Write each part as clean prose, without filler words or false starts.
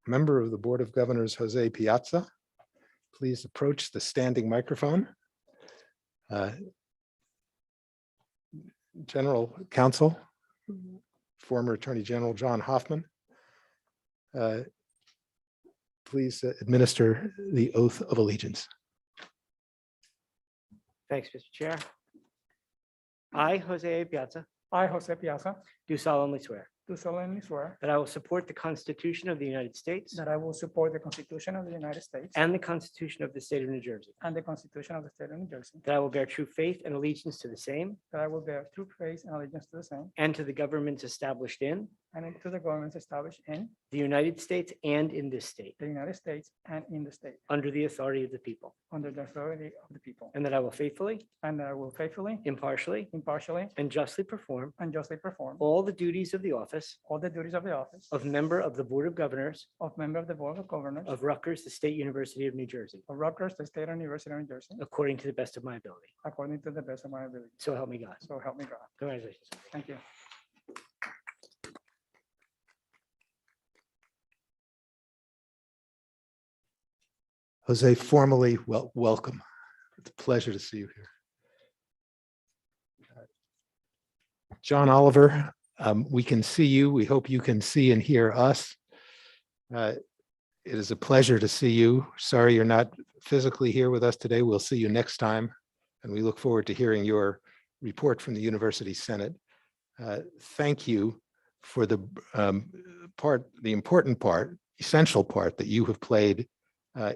Member of the Board of Governors, Jose Piazza, please approach the standing microphone. General Counsel, former Attorney General John Hoffman, please administer the oath of allegiance. Thanks, Mr. Chair. I, Jose Piazza, I, Jose Piazza, do solemnly swear do solemnly swear that I will support the Constitution of the United States that I will support the Constitution of the United States and the Constitution of the State of New Jersey, and the Constitution of the State of New Jersey, that I will bear true faith and allegiance to the same that I will bear true faith and allegiance to the same, and to the governments established in and to the governments established in the United States and in this state, the United States and in the state, under the authority of the people, under the authority of the people, and that I will faithfully, and that I will faithfully, impartially, impartially, and justly perform and justly perform all the duties of the office all the duties of the office of member of the Board of Governors of member of the Board of Governors of Rutgers, the State University of New Jersey, of Rutgers, the State University of New Jersey, according to the best of my ability. according to the best of my ability. So help me God. So help me God. Congratulations. Thank you. Jose, formally welcome. It's a pleasure to see you here. John Oliver, we can see you. We hope you can see and hear us. It is a pleasure to see you. Sorry you're not physically here with us today. We'll see you next time. And we look forward to hearing your report from the University Senate. Thank you for the important part, essential part that you have played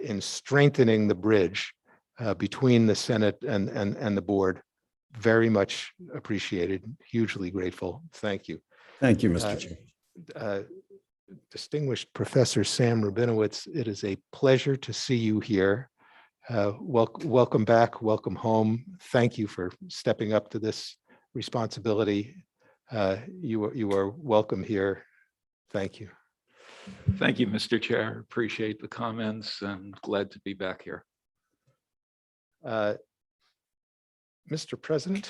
in strengthening the bridge between the Senate and the board. Very much appreciated, hugely grateful. Thank you. Thank you, Mr. Chair. Distinguished Professor Sam Rabinowitz, it is a pleasure to see you here. Welcome back, welcome home. Thank you for stepping up to this responsibility. You are welcome here. Thank you. Thank you, Mr. Chair. Appreciate the comments and glad to be back here. Mr. President,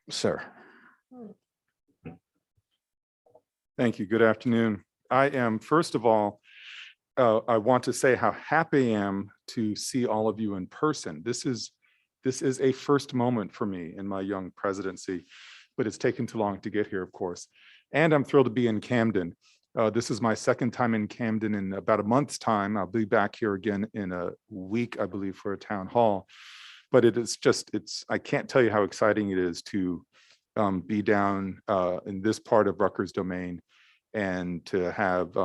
sir. Thank you. Good afternoon. I am, first of all, I want to say how happy I am to see all of you in person. This is a first moment for me in my young presidency, but it's taken too long to get here, of course. And I'm thrilled to be in Camden. This is my second time in Camden in about a month's time. I'll be back here again in a week, I believe, for a town hall. But I can't tell you how exciting it is to be down in this part of Rutgers domain and to have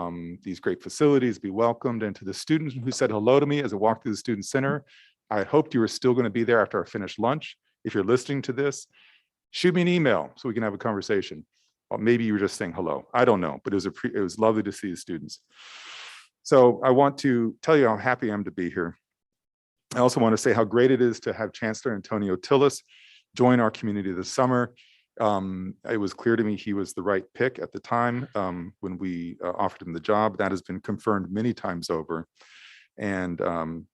these great facilities, be welcomed, and to the students who said hello to me as I walked through the Student Center. I hoped you were still going to be there after I finished lunch. If you're listening to this, shoot me an email so we can have a conversation. Or maybe you were just saying hello. I don't know, but it was lovely to see the students. So I want to tell you how happy I am to be here. I also want to say how great it is to have Chancellor Antonio Tillis join our community this summer. It was clear to me he was the right pick at the time when we offered him the job. That has been confirmed many times over. And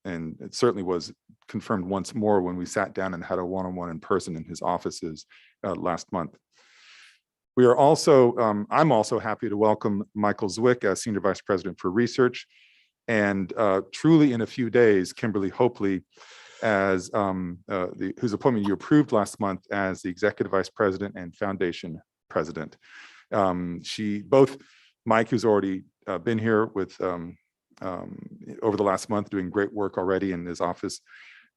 it certainly was confirmed once more when we sat down and had a one-on-one in person in his offices last month. We are also, I'm also happy to welcome Michael Zwick as Senior Vice President for Research. And truly in a few days, Kimberly Hopley, as whose appointment you approved last month as the Executive Vice President and Foundation President. Both Mike, who's already been here with over the last month, doing great work already in his office,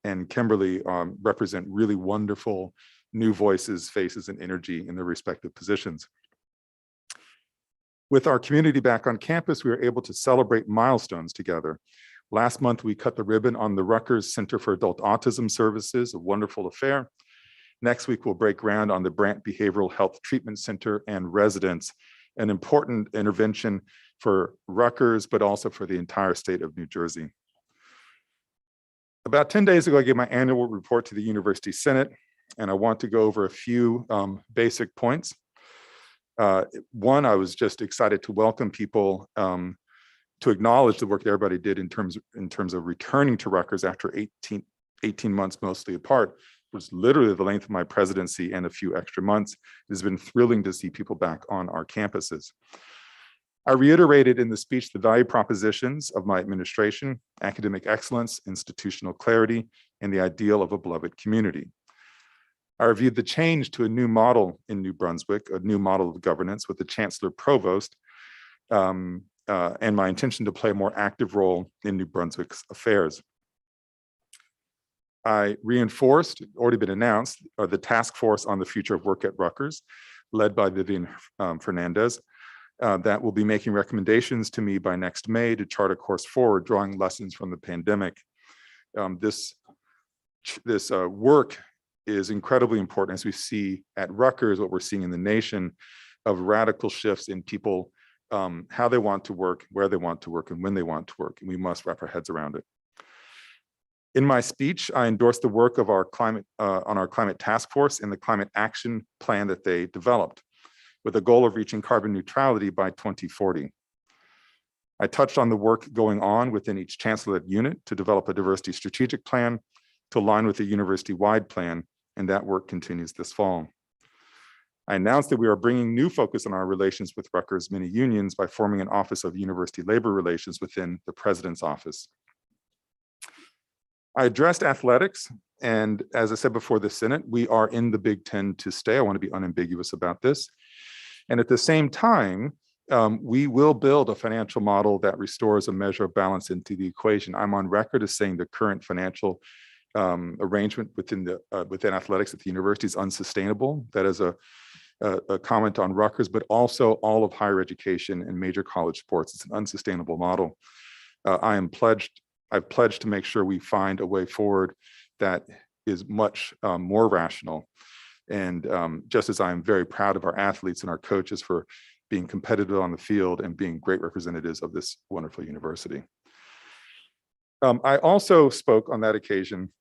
and Kimberly represent really wonderful new voices, faces, and energy in their respective positions. With our community back on campus, we were able to celebrate milestones together. Last month, we cut the ribbon on the Rutgers Center for Adult Autism Services, a wonderful affair. Next week, we'll break ground on the Brant Behavioral Health Treatment Center and residents, an important intervention for Rutgers, but also for the entire state of New Jersey. About 10 days ago, I gave my annual report to the University Senate, and I want to go over a few basic points. One, I was just excited to welcome people to acknowledge the work that everybody did in terms of returning to Rutgers after 18 months mostly apart. It was literally the length of my presidency and a few extra months. It has been thrilling to see people back on our campuses. I reiterated in the speech the value propositions of my administration: academic excellence, institutional clarity, and the ideal of a beloved community. I reviewed the change to a new model in New Brunswick, a new model of governance with the Chancellor Provost, and my intention to play a more active role in New Brunswick's affairs. I reinforced, already been announced, the task force on the future of work at Rutgers, led by Vivian Fernandez, that will be making recommendations to me by next May to chart a course forward, drawing lessons from the pandemic. This work is incredibly important as we see at Rutgers what we're seeing in the nation of radical shifts in people, how they want to work, where they want to work, and when they want to work, and we must wrap our heads around it. In my speech, I endorsed the work of our climate task force and the climate action plan that they developed, with a goal of reaching carbon neutrality by 2040. I touched on the work going on within each chancellor-led unit to develop a diversity strategic plan to align with the university-wide plan, and that work continues this fall. I announced that we are bringing new focus on our relations with Rutgers many unions by forming an Office of University Labor Relations within the President's Office. I addressed athletics, and as I said before the Senate, we are in the Big Ten to stay. I want to be unambiguous about this. And at the same time, we will build a financial model that restores a measure of balance into the equation. I'm on record as saying the current financial arrangement within athletics at the university is unsustainable. That is a comment on Rutgers, but also all of higher education and major college sports. It's an unsustainable model. I've pledged to make sure we find a way forward that is much more rational. And just as I'm very proud of our athletes and our coaches for being competitive on the field and being great representatives of this wonderful university. I also spoke on that occasion,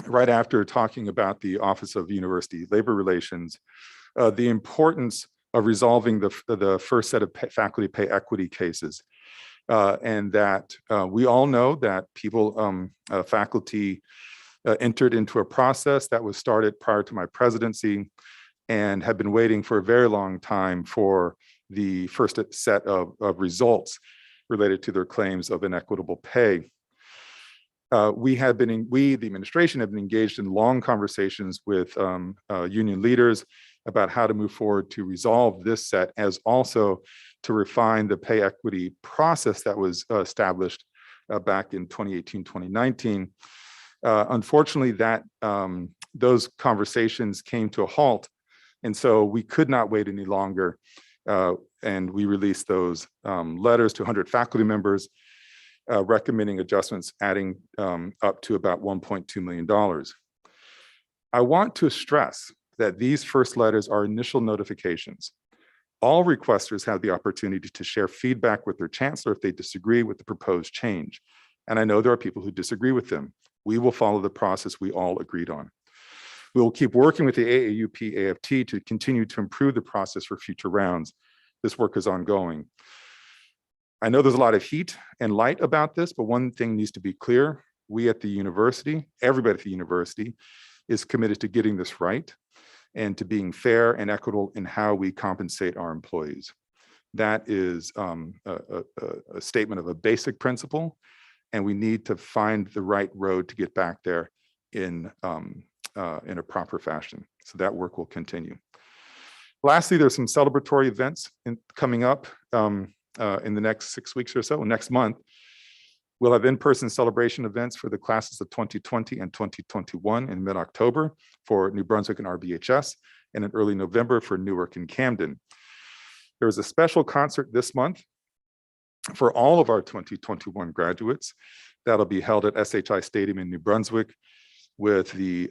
right after talking about the Office of University Labor Relations, the importance of resolving the first set of faculty pay equity cases. And that we all know that faculty entered into a process that was started prior to my presidency and had been waiting for a very long time for the first set of results related to their claims of inequitable pay. We, the administration, have been engaged in long conversations with union leaders about how to move forward to resolve this set, as also to refine the pay equity process that was established back in 2018, 2019. Unfortunately, those conversations came to a halt, and so we could not wait any longer, and we released those letters to 100 faculty members recommending adjustments adding up to about $1.2 million. I want to stress that these first letters are initial notifications. All requesters have the opportunity to share feedback with their chancellor if they disagree with the proposed change. And I know there are people who disagree with them. We will follow the process we all agreed on. We will keep working with the AAUP AFT to continue to improve the process for future rounds. This work is ongoing. I know there's a lot of heat and light about this, but one thing needs to be clear. We at the university, everybody at the university, is committed to getting this right and to being fair and equitable in how we compensate our employees. That is a statement of a basic principle, and we need to find the right road to get back there in a proper fashion. So that work will continue. Lastly, there's some celebratory events coming up in the next 6 weeks or so. Next month, we'll have in-person celebration events for the classes of 2020 and 2021 in mid-October for New Brunswick and RBHS, and in early November for Newark and Camden. There is a special concert this month for all of our 2021 graduates that'll be held at SHI Stadium in New Brunswick with the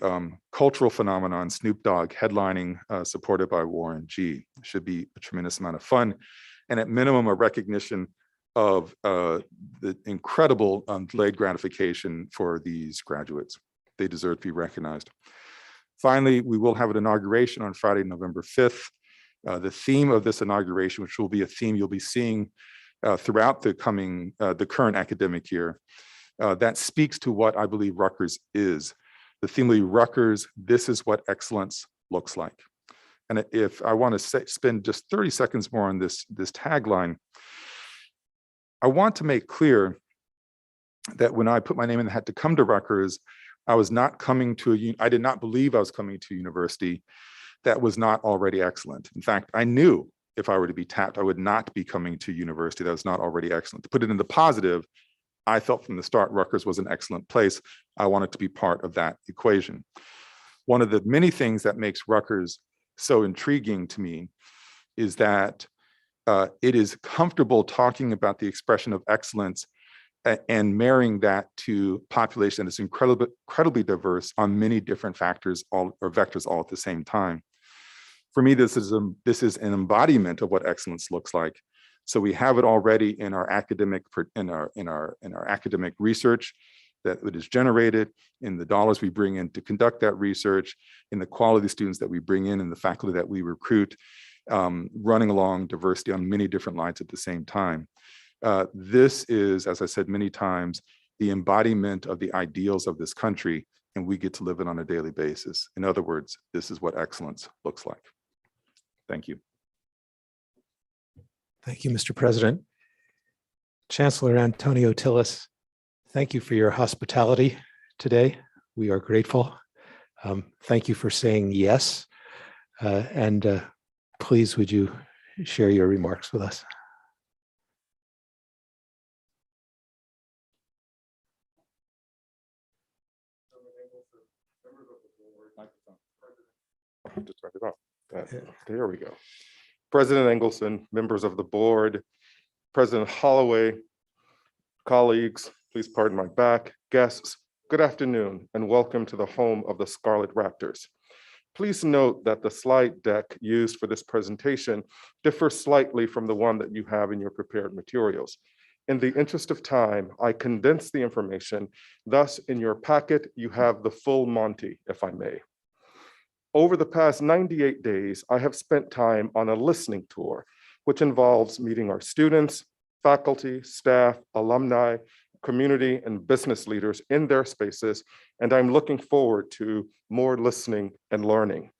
cultural phenomenon Snoop Dogg headlining, supported by Warren G. Should be a tremendous amount of fun, and at minimum a recognition of the incredible delayed gratification for these graduates. They deserve to be recognized. Finally, we will have an inauguration on Friday, November 5th. The theme of this inauguration, which will be a theme you'll be seeing throughout the current academic year, that speaks to what I believe Rutgers is. The theme will be Rutgers, this is what excellence looks like. And if I want to spend just 30 seconds more on this tagline, I want to make clear that when I put my name in the hat to come to Rutgers, I was not coming to I did not believe I was coming to a university that was not already excellent. In fact, I knew if I were to be tapped, I would not be coming to a university that was not already excellent. To put it in the positive, I felt from the start Rutgers was an excellent place. I wanted to be part of that equation. One of the many things that makes Rutgers so intriguing to me is that it is comfortable talking about the expression of excellence and marrying that to population that is incredibly diverse on many different factors or vectors all at the same time. For me, this is an embodiment of what excellence looks like. So we have it already in our academic academic research that it is generated, in the dollars we bring in to conduct that research, in the quality of students that we bring in, and the faculty that we recruit, running along diversity on many different lines at the same time. This is, as I said many times, the embodiment of the ideals of this country, and we get to live it on a daily basis. In other words, this is what excellence looks like. Thank you. Thank you, Mr. President. Chancellor Antonio Tillis, thank you for your hospitality today. We are grateful. Thank you for saying yes. And please, would you share your remarks with us? Just write it up. There we go. President Engelson, members of the board, President Holloway, colleagues, please pardon my back, guests, good afternoon and welcome to the home of the Scarlet Raptors. Please note that the slide deck used for this presentation differs slightly from the one that you have in your prepared materials. In the interest of time, I condensed the information. Thus, in your packet, you have the full Monty, if I may. Over the past 98 days, I have spent time on a listening tour, which involves meeting our students, faculty, staff, alumni, community, and business leaders in their spaces, and I'm looking forward to more listening and learning.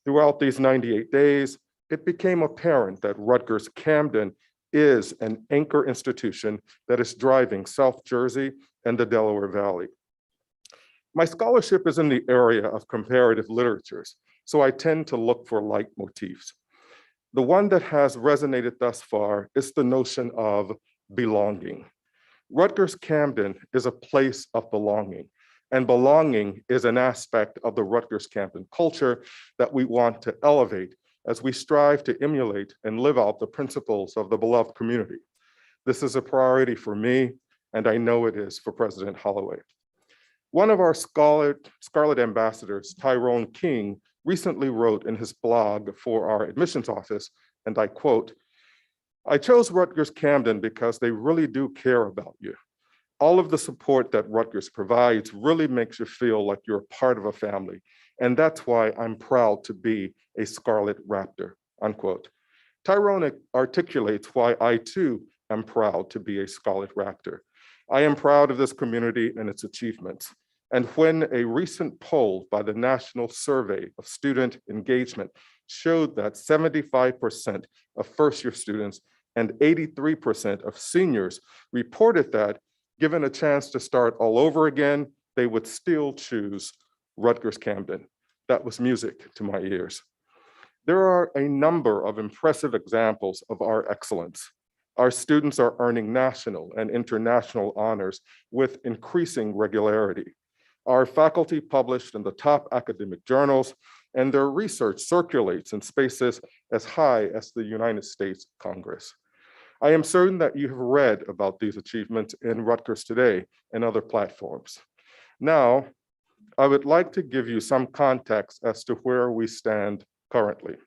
Throughout these 98 days, it became apparent that Rutgers Camden is an anchor institution that is driving South Jersey and the Delaware Valley. My scholarship is in the area of comparative literatures, so I tend to look for leitmotifs. The one that has resonated thus far is the notion of belonging. Rutgers Camden is a place of belonging, and belonging is an aspect of the Rutgers Camden culture that we want to elevate as we strive to emulate and live out the principles of the beloved community. This is a priority for me, and I know it is for President Holloway. One of our Scarlet ambassadors, Tyrone King, recently wrote in his blog for our admissions office, and I quote, "I chose Rutgers Camden because they really do care about you. All of the support that Rutgers provides really makes you feel like you're part of a family. And that's why I'm proud to be a Scarlet Raptor," unquote. Tyrone articulates why I too am proud to be a Scarlet Raptor. I am proud of this community and its achievements. And when a recent poll by the National Survey of Student Engagement showed that 75% of first-year students and 83% of seniors reported that, given a chance to start all over again, they would still choose Rutgers Camden. That was music to my ears. There are a number of impressive examples of our excellence. Our students are earning national and international honors with increasing regularity. Our faculty published in the top academic journals, and their research circulates in spaces as high as the United States Congress. I am certain that you have read about these achievements in Rutgers Today and other platforms. Now, I would like to give you some context as to where we stand currently.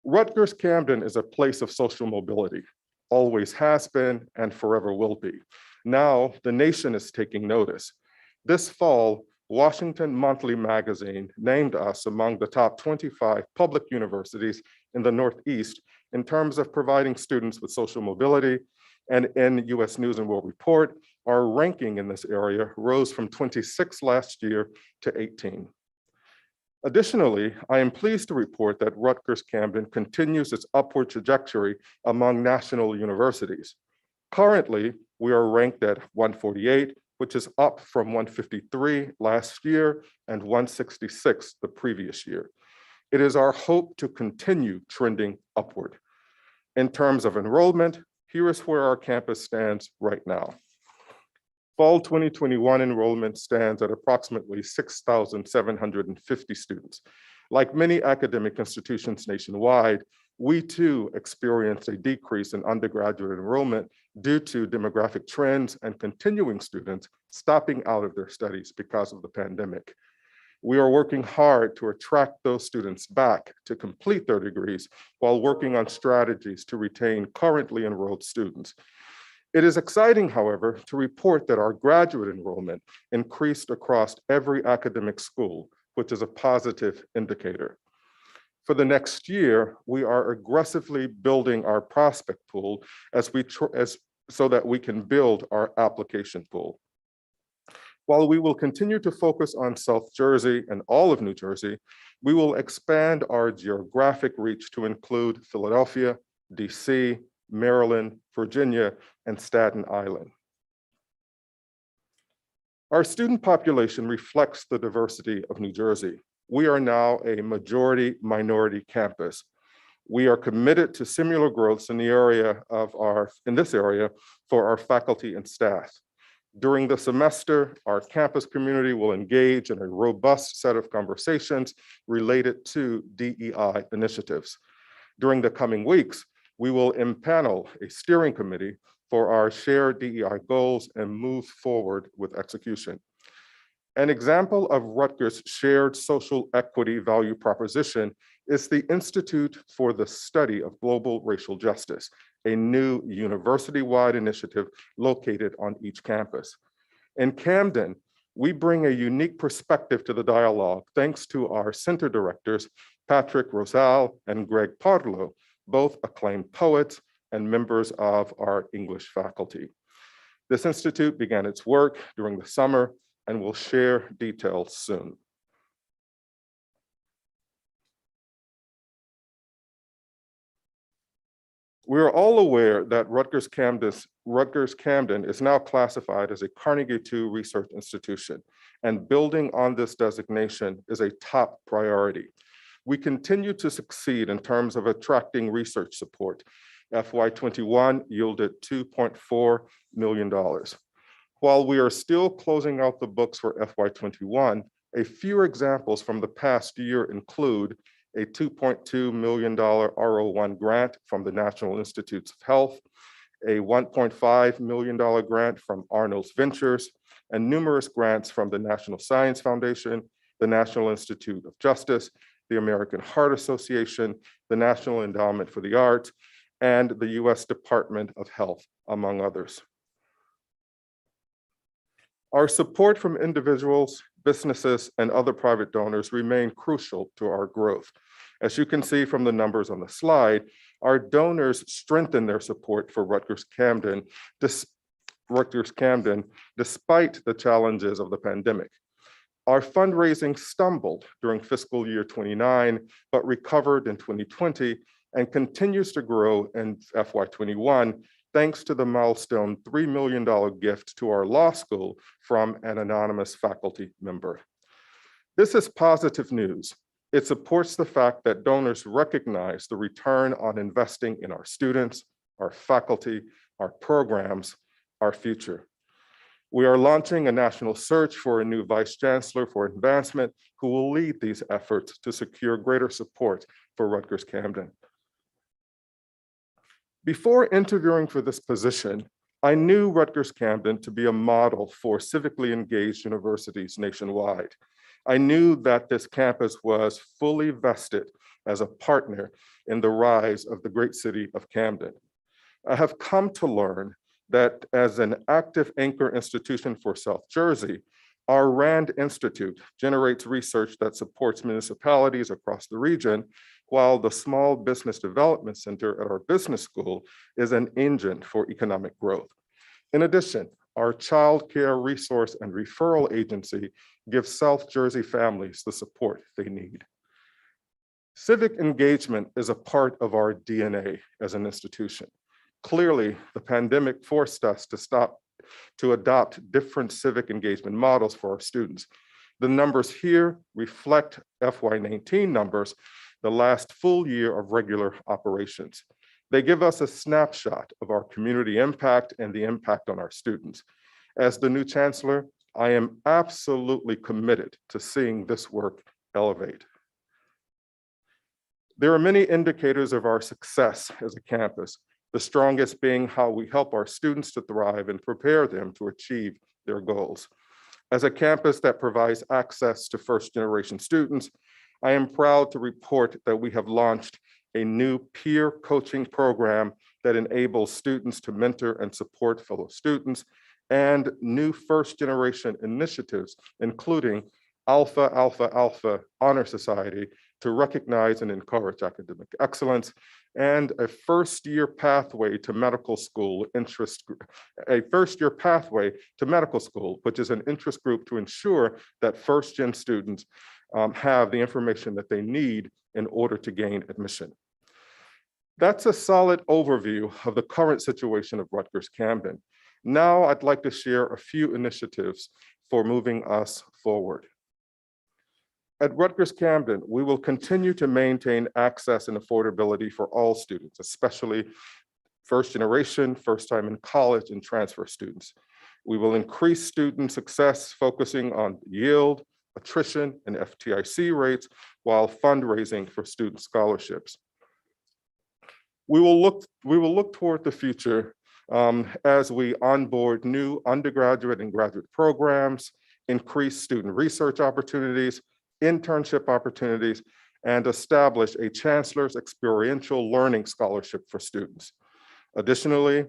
Rutgers Camden is a place of social mobility, always has been and forever will be. Now, the nation is taking notice. This fall, Washington Monthly Magazine named us among the top 25 public universities in the Northeast in terms of providing students with social mobility. And in US News and World Report, our ranking in this area rose from 26 last year to 18. Additionally, I am pleased to report that Rutgers Camden continues its upward trajectory among national universities. Currently, we are ranked at 148, which is up from 153 last year and 166 the previous year. It is our hope to continue trending upward. In terms of enrollment, here is where our campus stands right now. Fall 2021 enrollment stands at approximately 6,750 students. Like many academic institutions nationwide, we too experienced a decrease in undergraduate enrollment due to demographic trends and continuing students stopping out of their studies because of the pandemic. We are working hard to attract those students back to complete their degrees while working on strategies to retain currently enrolled students. It is exciting, however, to report that our graduate enrollment increased across every academic school, which is a positive indicator. For the next year, we are aggressively building our prospect pool so that we can build our application pool. While we will continue to focus on South Jersey and all of New Jersey, we will expand our geographic reach to include Philadelphia, DC, Maryland, Virginia, and Staten Island. Our student population reflects the diversity of New Jersey. We are now a majority minority campus. We are committed to similar growths in this area for our faculty and staff. During the semester, our campus community will engage in a robust set of conversations related to DEI initiatives. During the coming weeks, we will impanel a steering committee for our shared DEI goals and move forward with execution. An example of Rutgers' shared social equity value proposition is the Institute for the Study of Global Racial Justice, a new university-wide initiative located on each campus. In Camden, we bring a unique perspective to the dialogue thanks to our center directors, Patrick Rosal and Greg Parlo, both acclaimed poets and members of our English faculty. This institute began its work during the summer and will share details soon. We are all aware that Rutgers Camden is now classified as a Carnegie II research institution, and building on this designation is a top priority. We continue to succeed in terms of attracting research support. FY21 yielded $2.4 million. While we are still closing out the books for FY21, a few examples from the past year include a $2.2 million R01 grant from the National Institutes of Health, a $1.5 million grant from Arnold's Ventures, and numerous grants from the National Science Foundation, the National Institute of Justice, the American Heart Association, the National Endowment for the Arts, and the US Department of Health, among others. Our support from individuals, businesses, and other private donors remain crucial to our growth. As you can see from the numbers on the slide, our donors strengthen their support for Rutgers Camden despite the challenges of the pandemic. Our fundraising stumbled during fiscal year 29, but recovered in 2020 and continues to grow in FY21, thanks to the milestone $3 million gift to our law school from an anonymous faculty member. This is positive news. It supports the fact that donors recognize the return on investing in our students, our faculty, our programs, our future. We are launching a national search for a new vice chancellor for advancement who will lead these efforts to secure greater support for Rutgers Camden. Before interviewing for this position, I knew Rutgers Camden to be a model for civically engaged universities nationwide. I knew that this campus was fully vested as a partner in the rise of the great city of Camden. I have come to learn that as an active anchor institution for South Jersey, our RAND Institute generates research that supports municipalities across the region, while the Small Business Development Center at our business school is an engine for economic growth. In addition, our child care resource and referral agency, gives South Jersey families the support they need. Civic engagement is a part of our DNA as an institution. Clearly, the pandemic forced us to adopt different civic engagement models for our students. The numbers here reflect FY19 numbers, the last full year of regular operations. They give us a snapshot of our community impact and the impact on our students. As the new chancellor, I am absolutely committed to seeing this work elevate. There are many indicators of our success as a campus, the strongest being how we help our students to thrive and prepare them to achieve their goals. As a campus that provides access to first-generation students, I am proud to report that we have launched a new peer coaching program that enables students to mentor and support fellow students, and new first-generation initiatives, including Alpha Alpha Alpha Honor Society, to recognize and encourage academic excellence, and a first-year pathway to medical school which is an interest group to ensure that first-gen students have the information that they need in order to gain admission. That's a solid overview of the current situation of Rutgers Camden. Now I'd like to share a few initiatives for moving us forward. At Rutgers Camden, we will continue to maintain access and affordability for all students, especially first generation, first time in college, and transfer students. We will increase student success, focusing on yield, attrition, and FTIC rates, while fundraising for student scholarships. We will look toward the future as we onboard new undergraduate and graduate programs, increase student research opportunities, internship opportunities, and establish a Chancellor's Experiential Learning Scholarship for students. Additionally,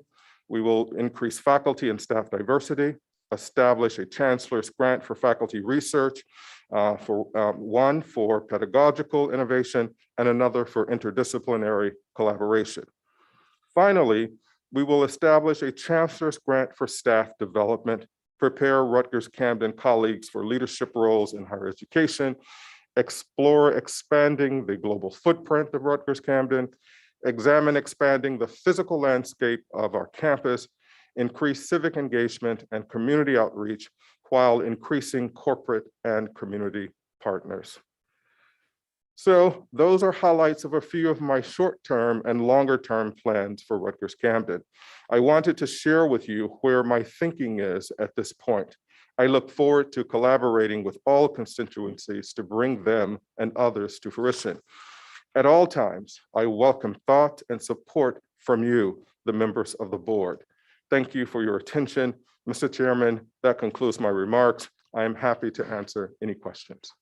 we will increase faculty and staff diversity, establish a Chancellor's Grant for Faculty Research, one for pedagogical innovation and another for interdisciplinary collaboration. Finally, we will establish a Chancellor's Grant for Staff Development, prepare Rutgers Camden colleagues for leadership roles in higher education, explore expanding the global footprint of Rutgers Camden, examine expanding the physical landscape of our campus, increase civic engagement and community outreach while increasing corporate and community partners. So those are highlights of a few of my short-term and longer-term plans for Rutgers Camden. I wanted to share with you where my thinking is at this point. I look forward to collaborating with all constituencies to bring them and others to fruition. At all times, I welcome thought and support from you, the members of the board. Thank you for your attention. Mr. Chairman, that concludes my remarks. I am happy to answer any questions.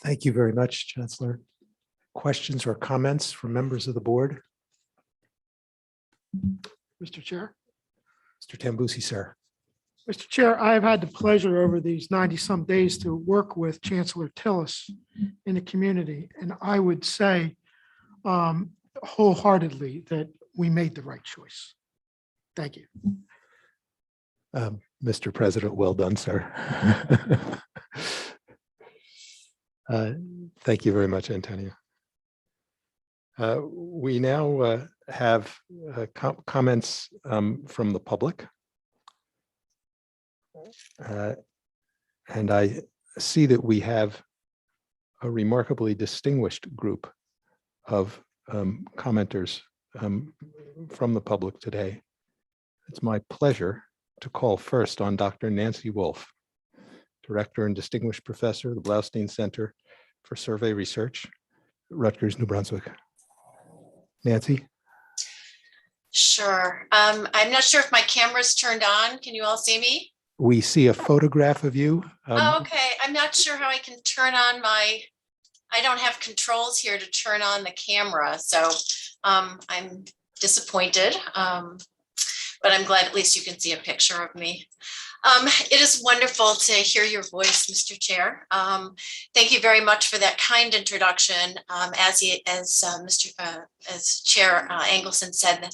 Thank you very much, Chancellor. Questions or comments from members of the board? Mr. Chair. Mr. Tambusi, sir. Mr. Chair, I have had the pleasure over these 90-some days to work with Chancellor Tillis in the community, and I would say wholeheartedly that we made the right choice. Thank you. Mr. President, well done, sir. Thank you very much, Antonio. We now have comments from the public. And I see that we have a remarkably distinguished group of commenters from the public today. It's my pleasure to call first on Dr. Nancy Wolf, Director and Distinguished Professor of the Blaustein Center for Survey Research, Rutgers, New Brunswick. Nancy? Sure. I'm not sure if my camera's turned on. Can you all see me? We see a photograph of you. Oh, okay. I'm not sure how I can turn on I don't have controls here to turn on the camera. So I'm disappointed, but I'm glad at least you can see a picture of me. It is wonderful to hear your voice, Mr. Chair. Thank you very much for that kind introduction. As Chair Engelson said,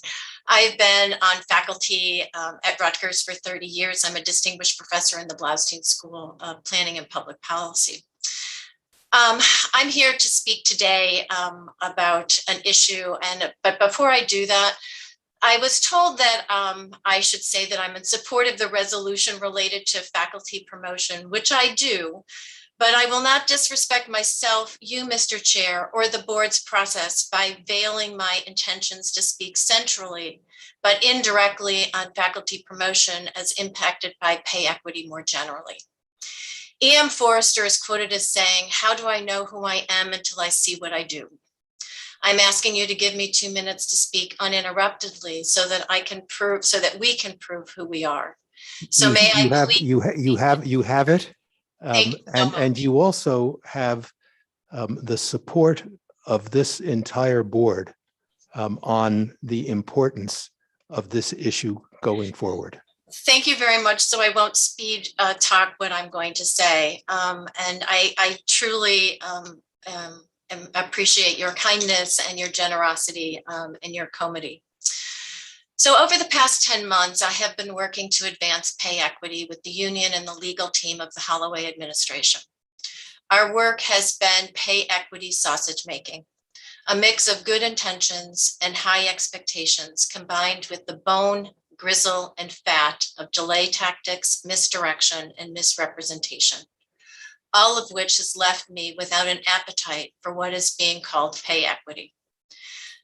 I've been on faculty at Rutgers for 30 years. I'm a distinguished professor in the Blaustein School of Planning and Public Policy. I'm here to speak today about an issue, but before I do that, I was told that I should say that I'm in support of the resolution related to faculty promotion, which I do, but I will not disrespect myself, you, Mr. Chair, or the board's process by veiling my intentions to speak centrally, but indirectly on faculty promotion as impacted by pay equity more generally. E.M. Forrester is quoted as saying, "How do I know who I am until I see what I do?" I'm asking you to give me 2 minutes to speak uninterruptedly so that we can prove who we are. So may I please? You have it. Thank you so And much. you also have the support of this entire board on the importance of this issue going forward. Thank you very much. So I won't speed talk what I'm going to say. And I truly appreciate your kindness and your generosity and your comity. So over the past 10 months, I have been working to advance pay equity with the union and the legal team of the Holloway administration. Our work has been pay equity sausage making, a mix of good intentions and high expectations combined with the bone, grizzle, and fat of delay tactics, misdirection, and misrepresentation, all of which has left me without an appetite for what is being called pay equity.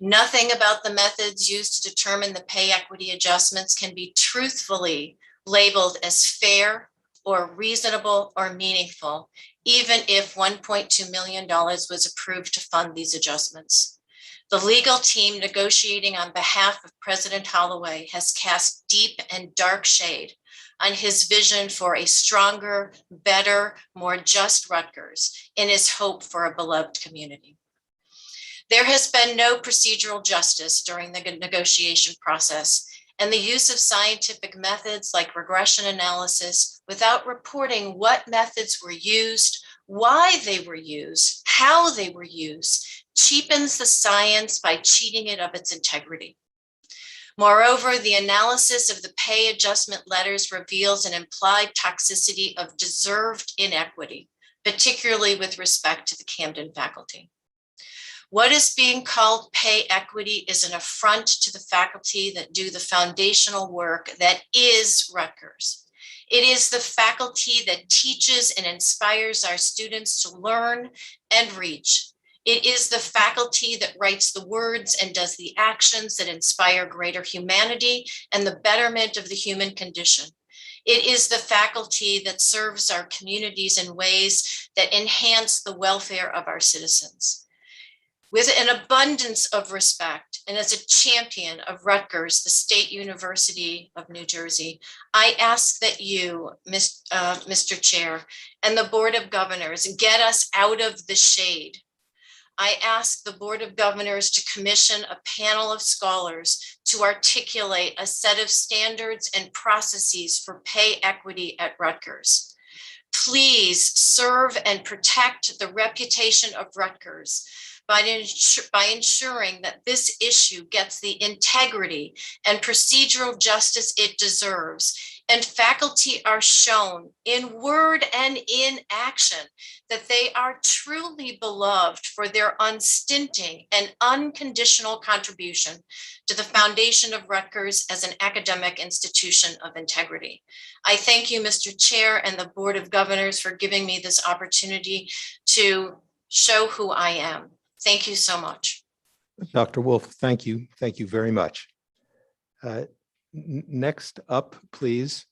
Nothing about the methods used to determine the pay equity adjustments can be truthfully labeled as fair or reasonable or meaningful, even if $1.2 million was approved to fund these adjustments. The legal team negotiating on behalf of President Holloway has cast deep and dark shade on his vision for a stronger, better, more just Rutgers in his hope for a beloved community. There has been no procedural justice during the negotiation process, and the use of scientific methods like regression analysis without reporting what methods were used, why they were used, how they were used, cheapens the science by cheating it of its integrity. Moreover, the analysis of the pay adjustment letters reveals an implied toxicity of deserved inequity, particularly with respect to the Camden faculty. What is being called pay equity is an affront to the faculty that do the foundational work that is Rutgers. It is the faculty that teaches and inspires our students to learn and reach. It is the faculty that writes the words and does the actions that inspire greater humanity and the betterment of the human condition. It is the faculty that serves our communities in ways that enhance the welfare of our citizens. With an abundance of respect and as a champion of Rutgers, the State University of New Jersey, I ask that you, Mr. Chair, and the Board of Governors get us out of the shade. I ask the Board of Governors to commission a panel of scholars to articulate a set of standards and processes for pay equity at Rutgers. Please serve and protect the reputation of Rutgers by ensuring that this issue gets the integrity and procedural justice it deserves, and faculty are shown in word and in action that they are truly beloved for their unstinting and unconditional contribution to the foundation of Rutgers as an academic institution of integrity. I thank you, Mr. Chair, and the Board of Governors for giving me this opportunity to show who I am. Thank you so much. Dr. Wolf, thank you. Thank you very much. Next up, please,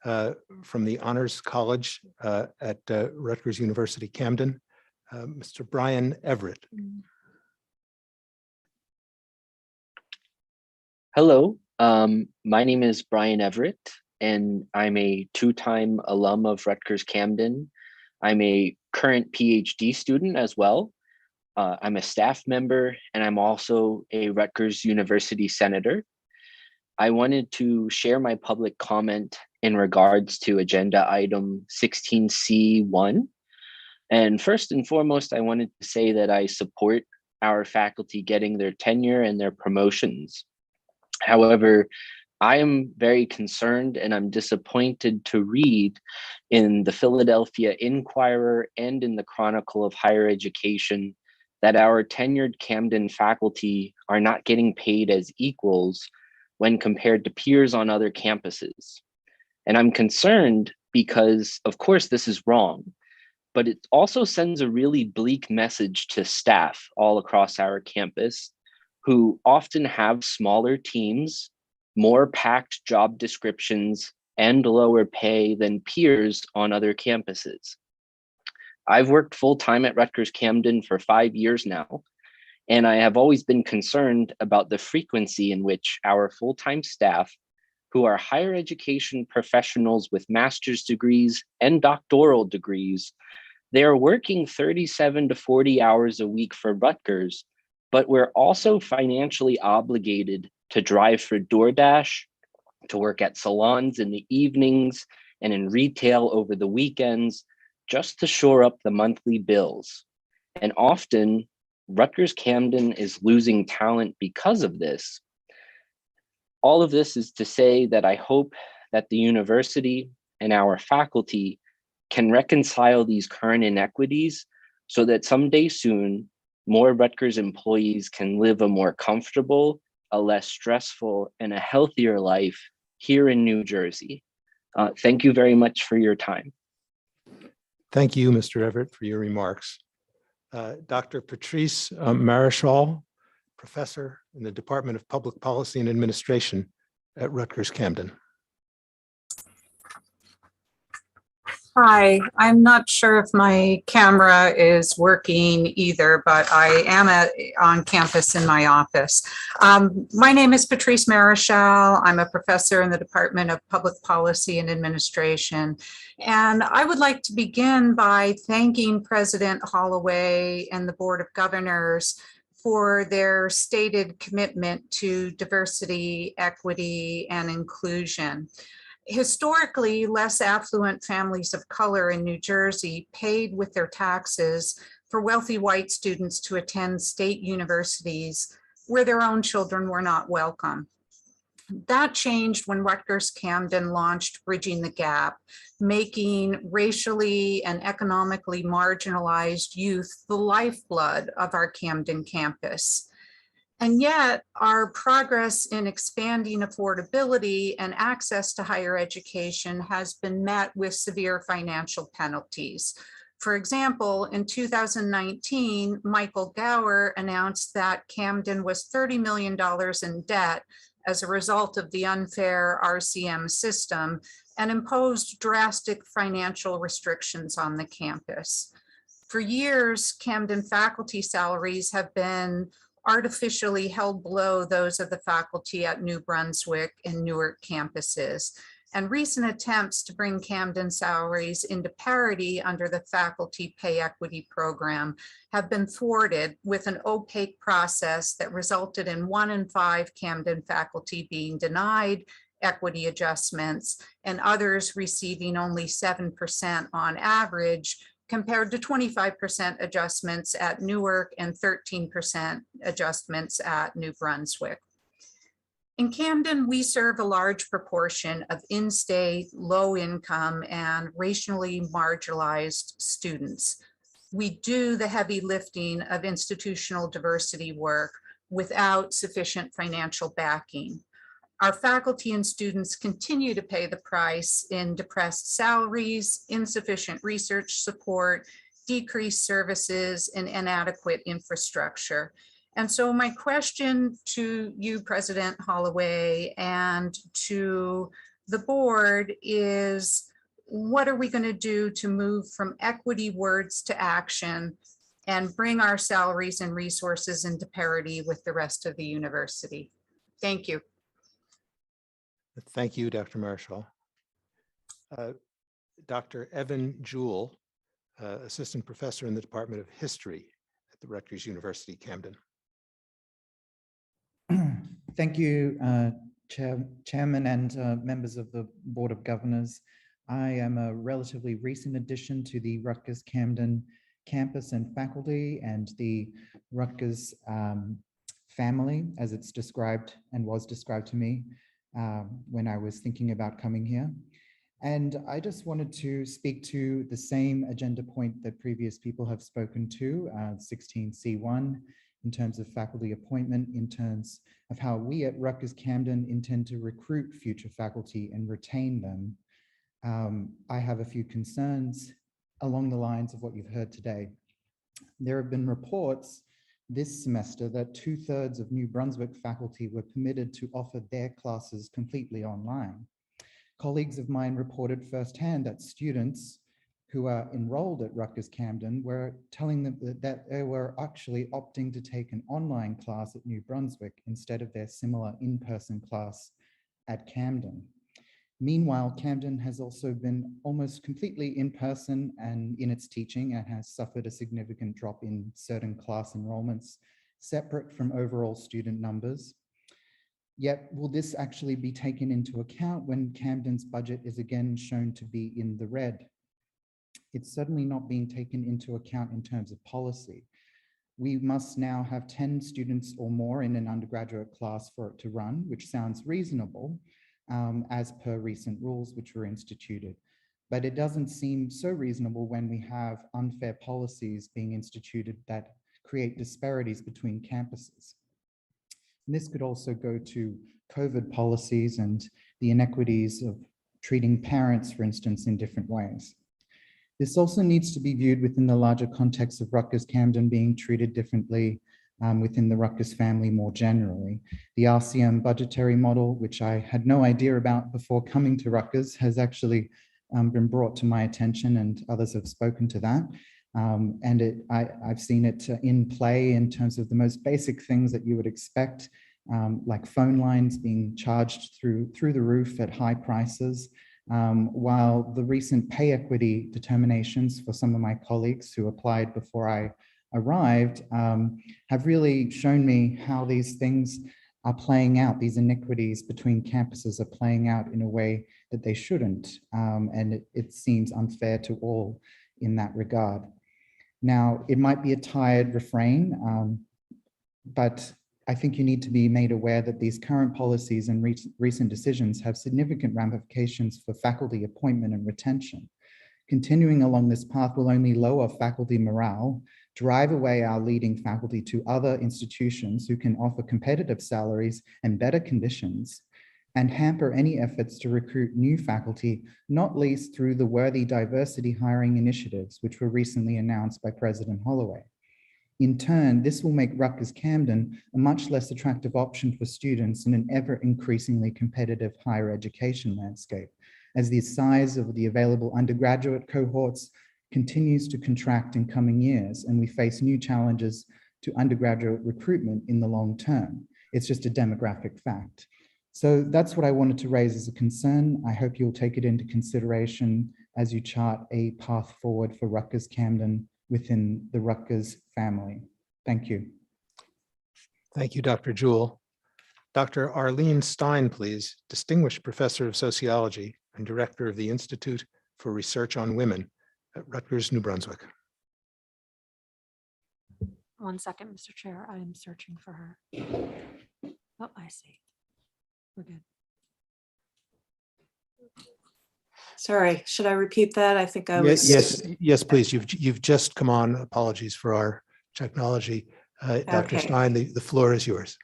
from the Honors College at Rutgers University, Camden, Mr. Brian Everett. Hello, my name is Brian Everett, and I'm a two-time alum of Rutgers Camden. I'm a current PhD student as well. I'm a staff member, and I'm also a Rutgers University Senator. I wanted to share my public comment in regards to agenda item 16C1. And first and foremost, I wanted to say that I support our faculty getting their tenure and their promotions. However, I am very concerned and I'm disappointed to read in the Philadelphia Inquirer and in the Chronicle of Higher Education that our tenured Camden faculty are not getting paid as equals when compared to peers on other campuses. And I'm concerned because, of course, this is wrong, but it also sends a really bleak message to staff all across our campus who often have smaller teams, more packed job descriptions, and lower pay than peers on other campuses. I've worked full-time at Rutgers Camden for 5 years now, and I have always been concerned about the frequency in which our full-time staff, who are higher education professionals with master's degrees and doctoral degrees, they are working 37 to 40 hours a week for Rutgers, but we're also financially obligated to drive for DoorDash, to work at salons in the evenings and in retail over the weekends, just to shore up the monthly bills. And often, Rutgers Camden is losing talent because of this. All of this is to say that I hope that the university and our faculty can reconcile these current inequities so that someday soon, more Rutgers employees can live a more comfortable, a less stressful, and a healthier life here in New Jersey. Thank you very much for your time. Thank you, Mr. Everett, for your remarks. Dr. Patrice Marichal, professor in the Department of Public Policy and Administration at Rutgers Camden. Hi, I'm not sure if my camera is working either, but I am on campus in my office. My name is Patrice Marichal. I'm a professor in the Department of Public Policy and Administration. And I would like to begin by thanking President Holloway and the Board of Governors for their stated commitment to diversity, equity, and inclusion. Historically, less affluent families of color in New Jersey paid with their taxes for wealthy white students to attend state universities where their own children were not welcome. That changed when Rutgers Camden launched Bridging the Gap, making racially and economically marginalized youth the lifeblood of our Camden campus. And yet our progress in expanding affordability and access to higher education has been met with severe financial penalties. For example, in 2019, Michael Gower announced that Camden was $30 million in debt as a result of the unfair RCM system and imposed drastic financial restrictions on the campus. For years, Camden faculty salaries have been artificially held below those of the faculty at New Brunswick and Newark campuses. And recent attempts to bring Camden salaries into parity under the Faculty Pay Equity Program have been thwarted with an opaque process that resulted in 1 in 5 Camden faculty being denied equity adjustments and others receiving only 7% on average, compared to 25% adjustments at Newark and 13% adjustments at New Brunswick. In Camden, we serve a large proportion of in-state, low-income, and racially marginalized students. We do the heavy lifting of institutional diversity work without sufficient financial backing. Our faculty and students continue to pay the price in depressed salaries, insufficient research support, decreased services, and inadequate infrastructure. And so my question to you, President Holloway, and to the board is, what are we going to do to move from equity words to action and bring our salaries and resources into parity with the rest of the university? Thank you. Thank you, Dr. Marichal. Dr. Evan Jewell, Assistant Professor in the Department of History at the Rutgers University, Camden. Thank you, Chairman and members of the Board of Governors. I am a relatively recent addition to the Rutgers Camden campus and faculty, and the Rutgers family, as it's described and was described to me when I was thinking about coming here. And I just wanted to speak to the same agenda point that previous people have spoken to, 16C1, in terms of faculty appointment, in terms of how we at Rutgers Camden intend to recruit future faculty and retain them. I have a few concerns along the lines of what you've heard today. There have been reports this semester that 2/3 of New Brunswick faculty were permitted to offer their classes completely online. Colleagues of mine reported firsthand that students who are enrolled at Rutgers Camden were telling them that they were actually opting to take an online class at New Brunswick instead of their similar in-person class at Camden. Meanwhile, Camden has also been almost completely in person and in its teaching and has suffered a significant drop in certain class enrollments separate from overall student numbers. Yet, will this actually be taken into account when Camden's budget is again shown to be in the red? It's certainly not being taken into account in terms of policy. We must now have 10 students or more in an undergraduate class for it to run, which sounds reasonable as per recent rules which were instituted. But it doesn't seem so reasonable when we have unfair policies being instituted that create disparities between campuses. And this could also go to COVID policies and the inequities of treating parents, for instance, in different ways. This also needs to be viewed within the larger context of Rutgers Camden being treated differently within the Rutgers family more generally. The RCM budgetary model, which I had no idea about before coming to Rutgers, has actually been brought to my attention, and others have spoken to that. I've seen it in play in terms of the most basic things that you would expect, like phone lines being charged through the roof at high prices, while the recent pay equity determinations for some of my colleagues who applied before I arrived have really shown me how these things are playing out. These inequities between campuses are playing out in a way that they shouldn't, and it seems unfair to all in that regard. Now, it might be a tired refrain, but I think you need to be made aware that these current policies and recent decisions have significant ramifications for faculty appointment and retention. Continuing along this path will only lower faculty morale, drive away our leading faculty to other institutions who can offer competitive salaries and better conditions, and hamper any efforts to recruit new faculty, not least through the worthy diversity hiring initiatives, which were recently announced by President Holloway. In turn, this will make Rutgers Camden a much less attractive option for students in an ever increasingly competitive higher education landscape, as the size of the available undergraduate cohorts continues to contract in coming years, and we face new challenges to undergraduate recruitment in the long term. It's just a demographic fact. So that's what I wanted to raise as a concern. I hope you'll take it into consideration as you chart a path forward for Rutgers Camden within the Rutgers family. Thank you. Thank you, Dr. Jewell. Dr. Arlene Stein, please, Distinguished Professor of Sociology and Director of the Institute for Research on Women at Rutgers, New Brunswick. 1 second, Mr. Chair. I am searching for her. Oh, I see. We're good. Sorry, should I repeat that? I think I was. Yes, please. You've just come on. Apologies for our technology. Dr. Okay. Stein, the floor is yours.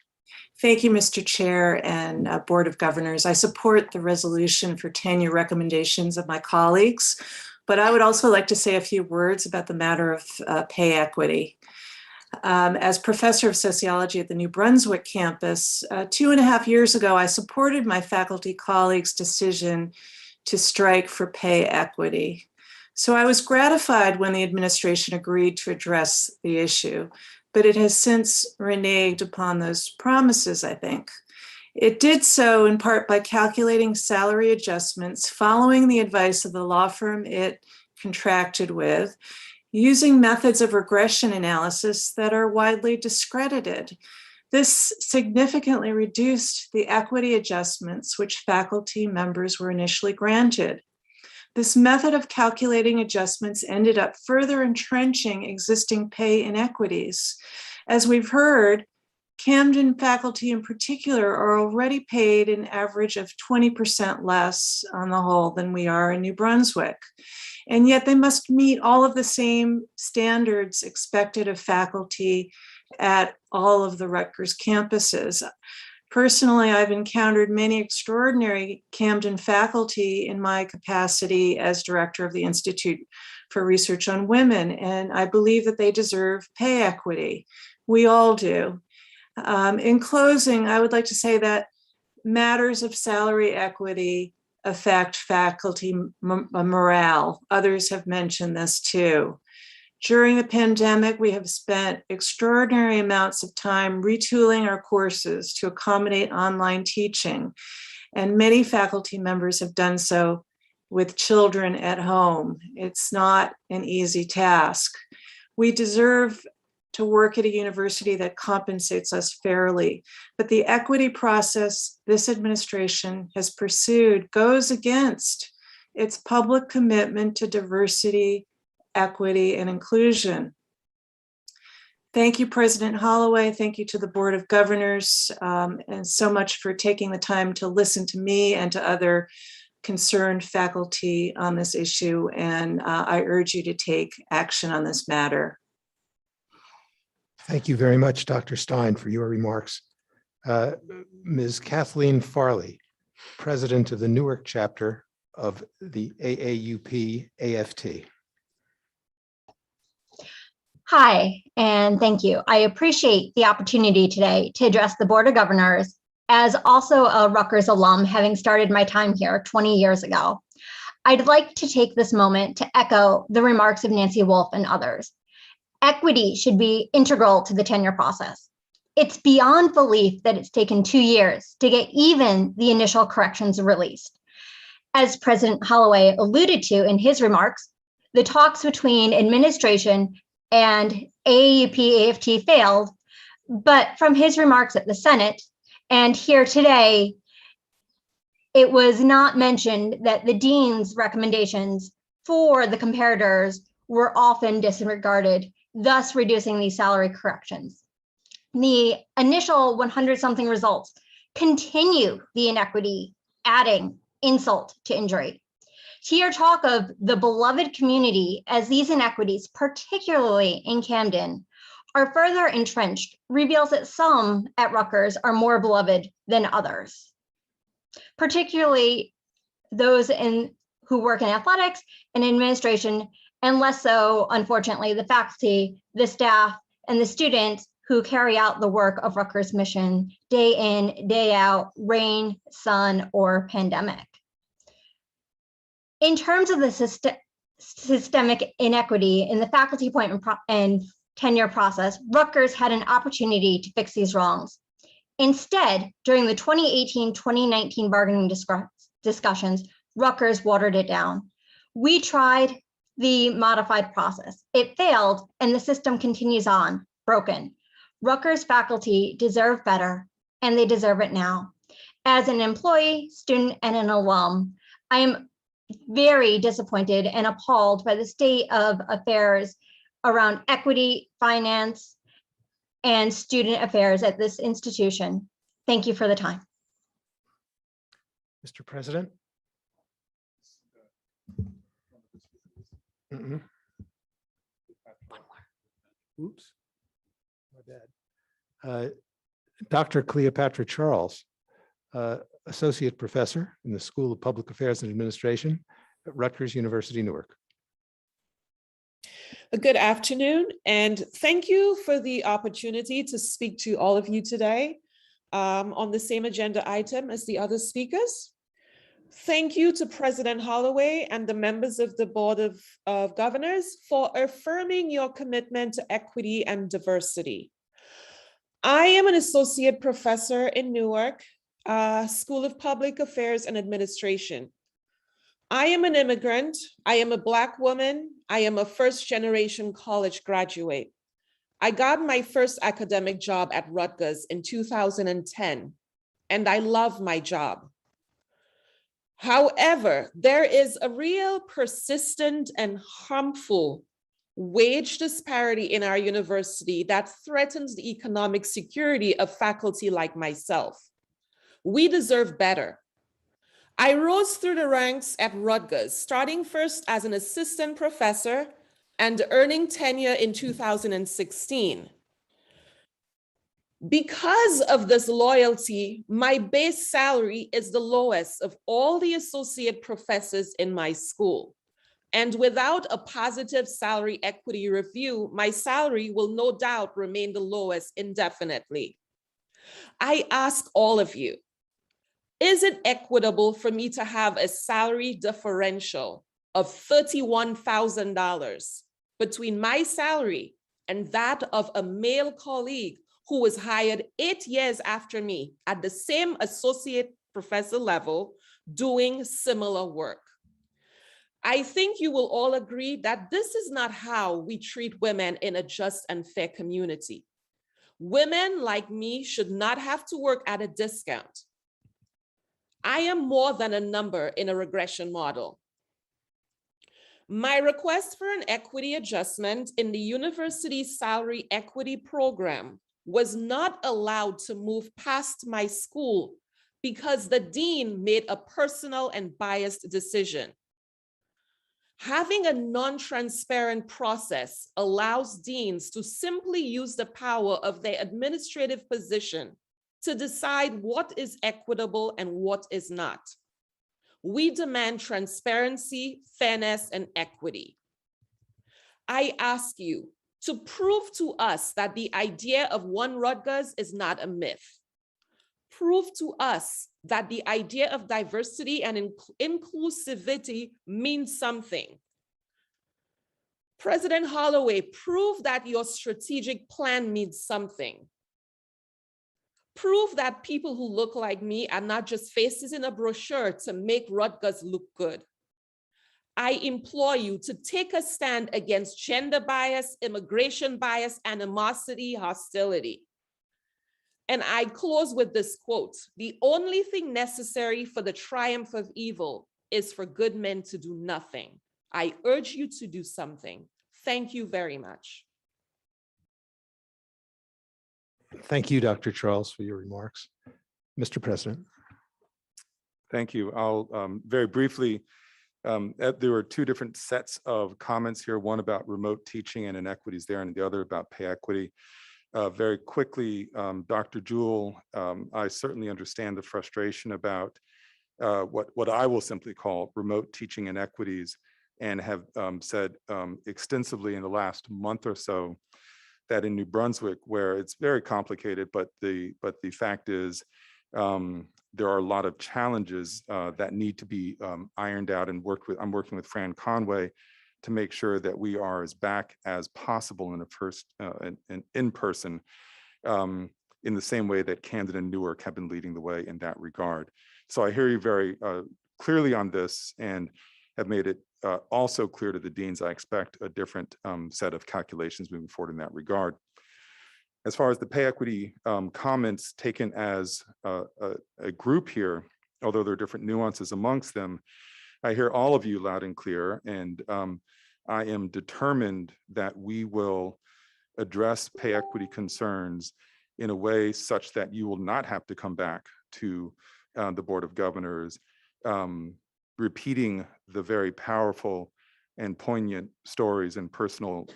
Thank you, Mr. Chair and Board of Governors. I support the resolution for tenure recommendations of my colleagues, but I would also like to say a few words about the matter of pay equity. As professor of sociology at the New Brunswick campus, 2.5 years ago, I supported my faculty colleagues' decision to strike for pay equity. So I was gratified when the administration agreed to address the issue, but it has since reneged upon those promises, I think. It did so in part by calculating salary adjustments following the advice of the law firm it contracted with, using methods of regression analysis that are widely discredited. This significantly reduced the equity adjustments which faculty members were initially granted. This method of calculating adjustments ended up further entrenching existing pay inequities. As we've heard, Camden faculty in particular are already paid an average of 20% less on the whole than we are in New Brunswick. And yet they must meet all of the same standards expected of faculty at all of the Rutgers campuses. Personally, I've encountered many extraordinary Camden faculty in my capacity as director of the Institute for Research on Women, and I believe that they deserve pay equity. We all do. In closing, I would like to say that matters of salary equity affect faculty morale. Others have mentioned this too. During the pandemic, we have spent extraordinary amounts of time retooling our courses to accommodate online teaching, and many faculty members have done so with children at home. It's not an easy task. We deserve to work at a university that compensates us fairly, but the equity process this administration has pursued goes against its public commitment to diversity, equity, and inclusion. Thank you, President Holloway. Thank you to the Board of Governors, and so much for taking the time to listen to me and to other concerned faculty on this issue. And I urge you to take action on this matter. Thank you very much, Dr. Stein, for your remarks. Ms. Kathleen Farley, President of the Newark chapter of the AAUP AFT. Hi, and thank you. I appreciate the opportunity today to address the Board of Governors as also a Rutgers alum, having started my time here 20 years ago. I'd like to take this moment to echo the remarks of Nancy Wolf and others. Equity should be integral to the tenure process. It's beyond belief that it's taken 2 years to get even the initial corrections released. As President Holloway alluded to in his remarks, the talks between administration and AAUP AFT failed, but from his remarks at the Senate and here today, it was not mentioned that the dean's recommendations for the comparators were often disregarded, thus reducing these salary corrections. The initial 100-something results continue the inequity, adding insult to injury. To hear talk of the beloved community as these inequities, particularly in Camden, are further entrenched reveals that some at Rutgers are more beloved than others, particularly those who work in athletics and administration, and less so, unfortunately, the faculty, the staff, and the students who carry out the work of Rutgers' mission day in, day out, rain, sun, or pandemic. In terms of the systemic inequity in the faculty appointment and tenure process, Rutgers had an opportunity to fix these wrongs. Instead, during the 2018-2019 bargaining discussions, Rutgers watered it down. We tried the modified process. It failed, and the system continues on, broken. Rutgers faculty deserve better, and they deserve it now. As an employee, student, and an alum, I am very disappointed and appalled by the state of affairs around equity, finance, and student affairs at this institution. Thank you for the time. Mr. President. One more. Oops. My bad. Dr. Cleopatra Charles, Associate Professor in the School of Public Affairs and Administration at Rutgers University, Newark. Good afternoon, and thank you for the opportunity to speak to all of you today on the same agenda item as the other speakers. Thank you to President Holloway and the members of the Board of Governors for affirming your commitment to equity and diversity. I am an associate professor in Newark, School of Public Affairs and Administration. I am an immigrant. I am a Black woman. I am a first-generation college graduate. I got my first academic job at Rutgers in 2010, and I love my job. However, there is a real persistent and harmful wage disparity in our university that threatens the economic security of faculty like myself. We deserve better. I rose through the ranks at Rutgers, starting first as an assistant professor and earning tenure in 2016. Because of this loyalty, my base salary is the lowest of all the associate professors in my school. And without a positive salary equity review, my salary will no doubt remain the lowest indefinitely. I ask all of you, is it equitable for me to have a salary differential of $31,000 between my salary and that of a male colleague who was hired 8 years after me at the same associate professor level doing similar work? I think you will all agree that this is not how we treat women in a just and fair community. Women like me should not have to work at a discount. I am more than a number in a regression model. My request for an equity adjustment in the university's salary equity program was not allowed to move past my school because the dean made a personal and biased decision. Having a non-transparent process allows deans to simply use the power of their administrative position to decide what is equitable and what is not. We demand transparency, fairness, and equity. I ask you to prove to us that the idea of one Rutgers is not a myth. Prove to us that the idea of diversity and inclusivity means something. President Holloway, prove that your strategic plan means something. Prove that people who look like me are not just faces in a brochure to make Rutgers look good. I implore you to take a stand against gender bias, immigration bias, animosity, hostility. And I close with this quote: the only thing necessary for the triumph of evil is for good men to do nothing. I urge you to do something. Thank you very much. Thank you, Dr. Charles, for your remarks. Mr. President. Thank you. I'll very briefly, there were two different sets of comments here, one about remote teaching and inequities there, and the other about pay equity. Very quickly, Dr. Jewell, I certainly understand the frustration about what I will simply call remote teaching inequities, and have said extensively in the last month or so that in New Brunswick, where it's very complicated, but the fact is there are a lot of challenges that need to be ironed out and worked with. I'm working with Fran Conway to make sure that we are as back as possible in person, in the same way that Camden and Newark have been leading the way in that regard. So I hear you very clearly on this, and have made it also clear to the deans I expect a different set of calculations moving forward in that regard. As far as the pay equity comments taken as a group here, although there are different nuances amongst them, I hear all of you loud and clear, and I am determined that we will address pay equity concerns in a way such that you will not have to come back to the Board of Governors repeating the very powerful and poignant stories and personal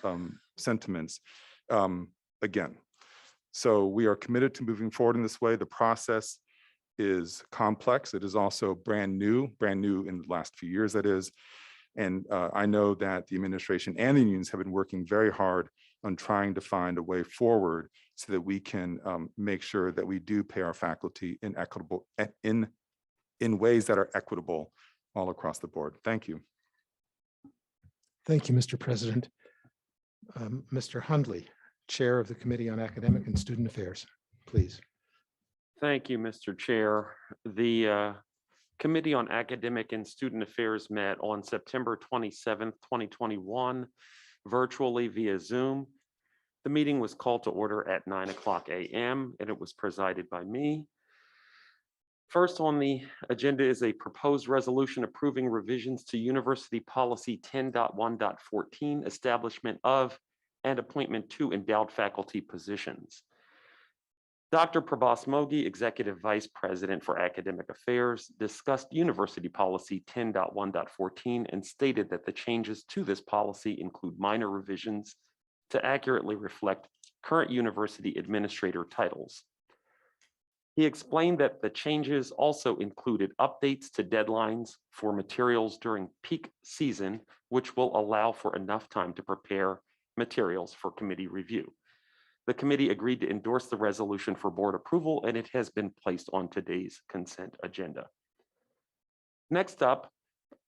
sentiments again. So we are committed to moving forward in this way. The process is complex. It is also brand new in the last few years, that is. And I know that the administration and the unions have been working very hard on trying to find a way forward so that we can make sure that we do pay our faculty in ways that are equitable all across the board. Thank you. Thank you, Mr. President. Mr. Hundley, Chair of the Committee on Academic and Student Affairs, please. Thank you, Mr. Chair. The Committee on Academic and Student Affairs met on September 27th, 2021, virtually via Zoom. The meeting was called to order at 9:00 a.m. and it was presided by me. First on the agenda is a proposed resolution approving revisions to University Policy 10.1.14, establishment of and appointment to endowed faculty positions. Dr. Prabhas Mogi, Executive Vice President for Academic Affairs, discussed University Policy 10.1.14 and stated that the changes to this policy include minor revisions to accurately reflect current university administrator titles. He explained that the changes also included updates to deadlines for materials during peak season, which will allow for enough time to prepare materials for committee review. The committee agreed to endorse the resolution for board approval, and it has been placed on today's consent agenda. Next up,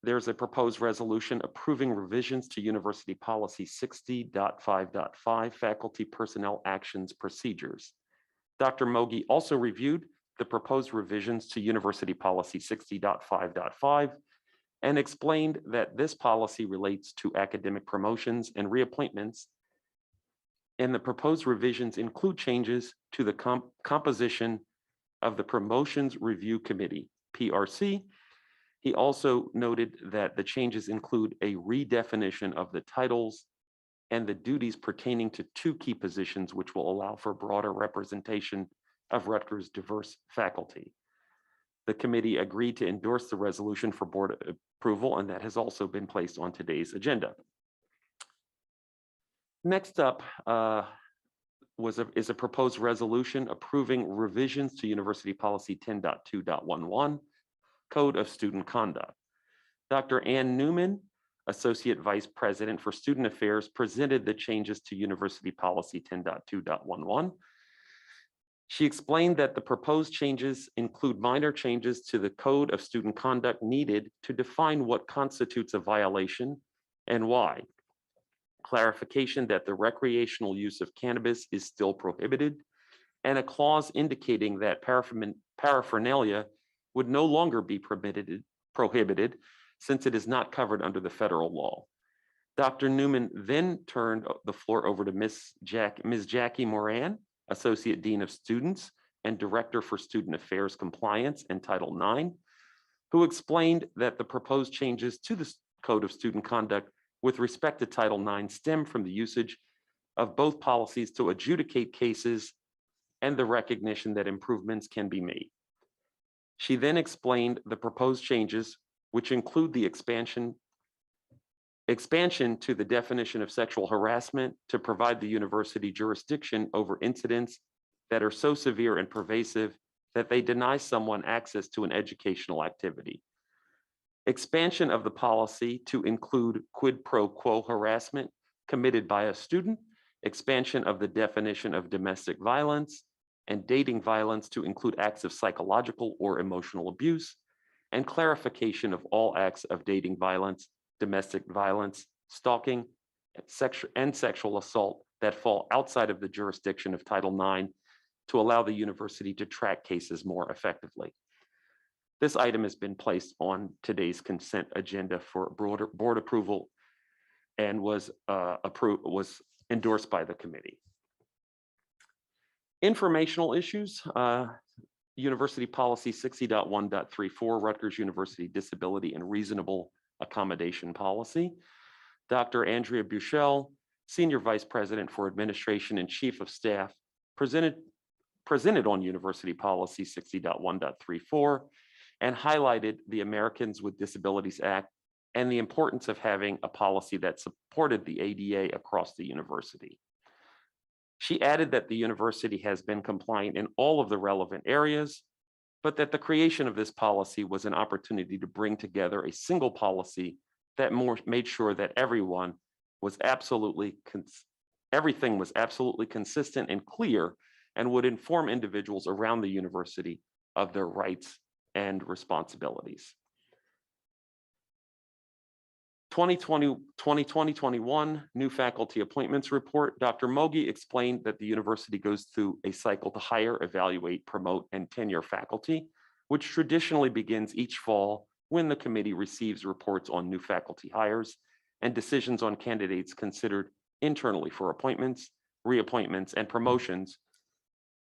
there's a proposed resolution approving revisions to University Policy 60.5.5, Faculty Personnel Actions Procedures. Dr. Mogi also reviewed the proposed revisions to University Policy 60.5.5 and explained that this policy relates to academic promotions and reappointments, and the proposed revisions include changes to the composition of the Promotions Review Committee, PRC. He also noted that the changes include a redefinition of the titles and the duties pertaining to two key positions, which will allow for broader representation of Rutgers' diverse faculty. The committee agreed to endorse the resolution for board approval, and that has also been placed on today's agenda. Next up is a proposed resolution approving revisions to University Policy 10.2.11, Code of Student Conduct. Dr. Ann Newman, Associate Vice President for Student Affairs, presented the changes to University Policy 10.2.11. She explained that the proposed changes include minor changes to the Code of Student Conduct needed to define what constitutes a violation and why. Clarification that the recreational use of cannabis is still prohibited, and a clause indicating that paraphernalia would no longer be prohibited since it is not covered under the federal law. Dr. Newman then turned the floor over to Ms. Jackie Moran, Associate Dean of Students and Director for Student Affairs Compliance and Title IX, who explained that the proposed changes to the Code of Student Conduct with respect to Title IX stem from the usage of both policies to adjudicate cases and the recognition that improvements can be made. She then explained the proposed changes, which include the expansion to the definition of sexual harassment to provide the university jurisdiction over incidents that are so severe and pervasive that they deny someone access to an educational activity. Expansion of the policy to include quid pro quo harassment committed by a student, expansion of the definition of domestic violence and dating violence to include acts of psychological or emotional abuse, and clarification of all acts of dating violence, domestic violence, stalking, and sexual assault that fall outside of the jurisdiction of Title IX to allow the university to track cases more effectively. This item has been placed on today's consent agenda for board approval and was endorsed by the committee. Informational issues, University Policy 60.1.34, Rutgers University Disability and Reasonable Accommodation Policy. Dr. Andrea Buchel, Senior Vice President for Administration and Chief of Staff, presented on University Policy 60.1.34 and highlighted the Americans with Disabilities Act and the importance of having a policy that supported the ADA across the university. She added that the university has been compliant in all of the relevant areas, but that the creation of this policy was an opportunity to bring together a single policy that made sure that everything was absolutely consistent and clear and would inform individuals around the university of their rights and responsibilities. 2020-21 new faculty appointments report. Dr. Mogi explained that the university goes through a cycle to hire, evaluate, promote, and tenure faculty, which traditionally begins each fall when the committee receives reports on new faculty hires and decisions on candidates considered internally for appointments, reappointments, and promotions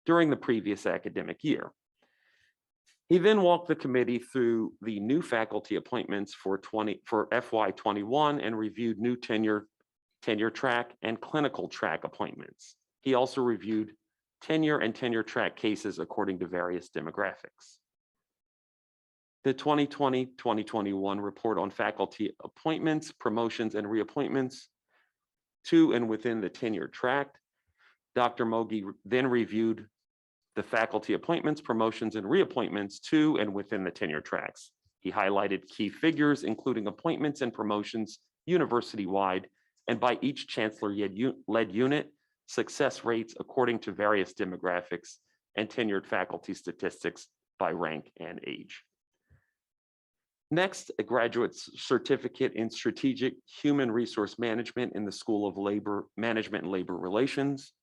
during the previous academic year. He then walked the committee through the new faculty appointments for FY21 and reviewed new tenure track and clinical track appointments. He also reviewed tenure and tenure track cases according to various demographics. The 2020-2021 report on faculty appointments, promotions, and reappointments to and within the tenure track. Dr. Mogi then reviewed the faculty appointments, promotions, and reappointments to and within the tenure tracks. He highlighted key figures, including appointments and promotions university-wide and by each chancellor-led unit, success rates according to various demographics, and tenured faculty statistics by rank and age. Next, a graduate certificate in strategic human resource management in the School of Labor Management and Labor Relations.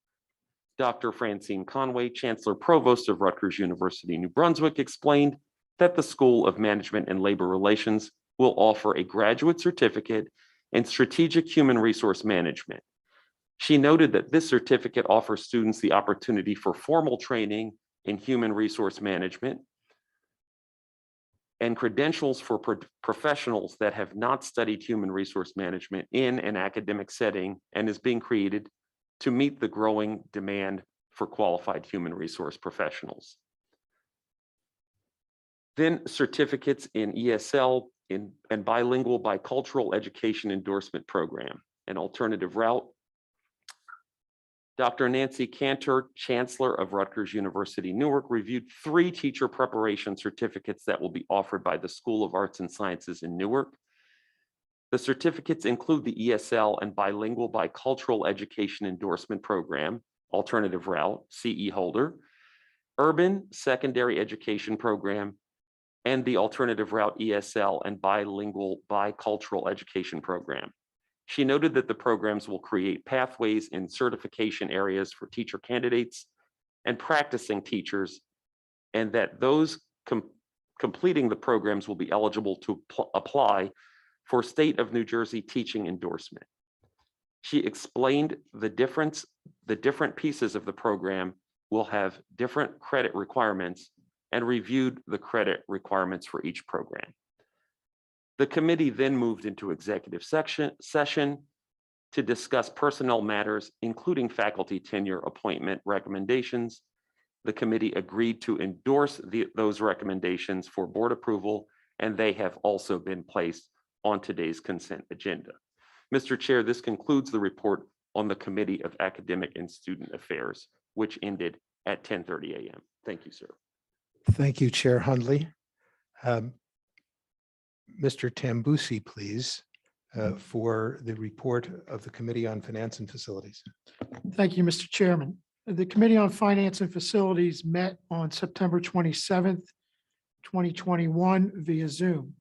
Dr. Francine Conway, Chancellor Provost of Rutgers University, New Brunswick, explained that the School of Management and Labor Relations will offer a graduate certificate in strategic human resource management. She noted that this certificate offers students the opportunity for formal training in human resource management and credentials for professionals that have not studied human resource management in an academic setting and is being created to meet the growing demand for qualified human resource professionals. Then certificates in ESL and bilingual bicultural education endorsement program, an alternative route. Dr. Nancy Cantor, Chancellor of Rutgers University, Newark, reviewed 3 teacher preparation certificates that will be offered by the School of Arts and Sciences in Newark. The certificates include the ESL and bilingual bicultural education endorsement program, alternative route, CE holder, urban secondary education program, and the alternative route ESL and bilingual bicultural education program. She noted that the programs will create pathways in certification areas for teacher candidates and practicing teachers, and that those completing the programs will be eligible to apply for State of New Jersey teaching endorsement. She explained the different pieces of the program will have different credit requirements and reviewed the credit requirements for each program. The committee then moved into executive session to discuss personnel matters, including faculty tenure appointment recommendations. The committee agreed to endorse those recommendations for board approval, and they have also been placed on today's consent agenda. Mr. Chair, this concludes the report on the Committee of Academic and Student Affairs, which ended at 10:30 a.m. Thank you, sir. Thank you, Chair Hundley. Mr. Tambusi, please, for the report of the Committee on Finance and Facilities. Thank you, Mr. Chairman. The Committee on Finance and Facilities met on September 27th, 2021 via Zoom.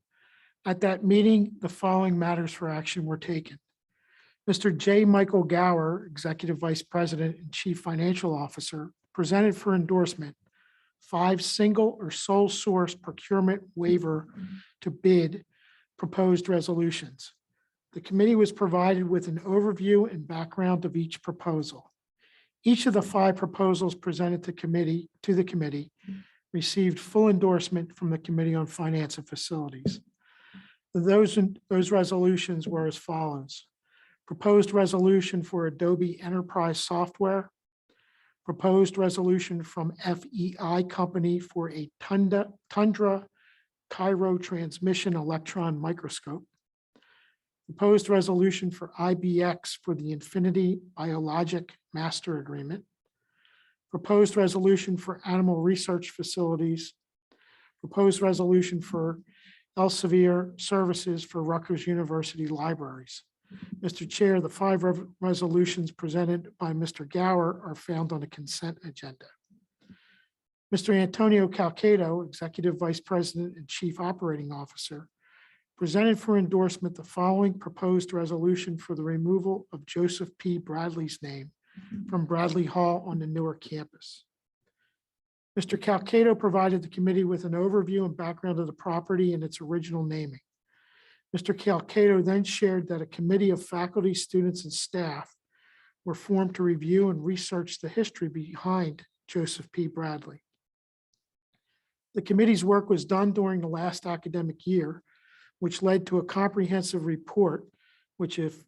At that meeting, the following matters for action were taken. Mr. J. Michael Gower, Executive Vice President and Chief Financial Officer, presented for endorsement 5 single or sole source procurement waiver to bid proposed resolutions. The committee was provided with an overview and background of each proposal. Each of the 5 proposals presented to the committee received full endorsement from the Committee on Finance and Facilities. Those resolutions were as follows. Proposed resolution for Adobe Enterprise Software. Proposed resolution from FEI Company for a Tundra Cairo Transmission Electron Microscope. Proposed resolution for IBX for the Infinity Biologic Master Agreement. Proposed resolution for Animal Research Facilities. Proposed resolution for Elsevier Services for Rutgers University Libraries. Mr. Chair, the 5 resolutions presented by Mr. Gower are found on the consent agenda. Mr. Antonio Calcato, Executive Vice President and Chief Operating Officer, presented for endorsement the following proposed resolution for the removal of Joseph P. Bradley's name from Bradley Hall on the Newark campus. Mr. Calcato provided the committee with an overview and background of the property and its original naming. Mr. Calcato then shared that a committee of faculty, students, and staff were formed to review and research the history behind Joseph P. Bradley. The committee's work was done during the last academic year, which led to a comprehensive report, which if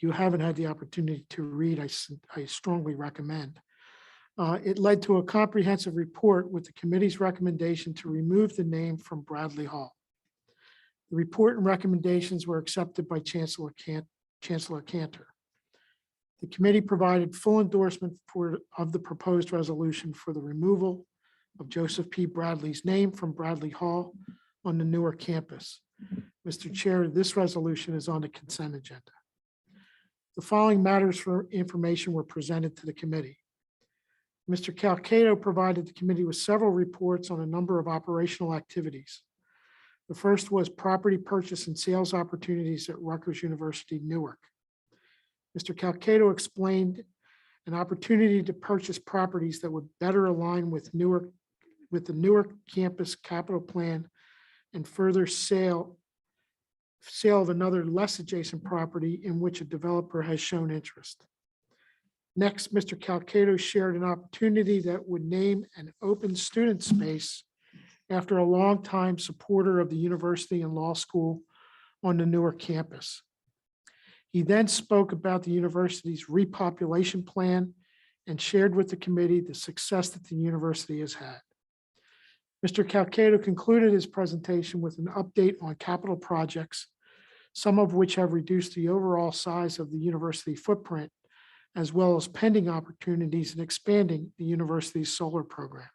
you haven't had the opportunity to read, I strongly recommend. It led to a comprehensive report with the committee's recommendation to remove the name from Bradley Hall. The report and recommendations were accepted by Chancellor Cantor. The committee provided full endorsement of the proposed resolution for the removal of Joseph P. Bradley's name from Bradley Hall on the Newark campus. Mr. Chair, this resolution is on the consent agenda. The following matters for information were presented to the committee. Mr. Calcato provided the committee with several reports on a number of operational activities. The first was property purchase and sales opportunities at Rutgers University, Newark. Mr. Calcato explained an opportunity to purchase properties that would better align with the Newark campus capital plan and further sale of another less adjacent property in which a developer has shown interest. Next, Mr. Calcato shared an opportunity that would name an open student space after a longtime supporter of the university and law school on the Newark campus. He then spoke about the university's repopulation plan and shared with the committee the success that the university has had. Mr. Calcato concluded his presentation with an update on capital projects, some of which have reduced the overall size of the university footprint, as well as pending opportunities in expanding the university's solar program.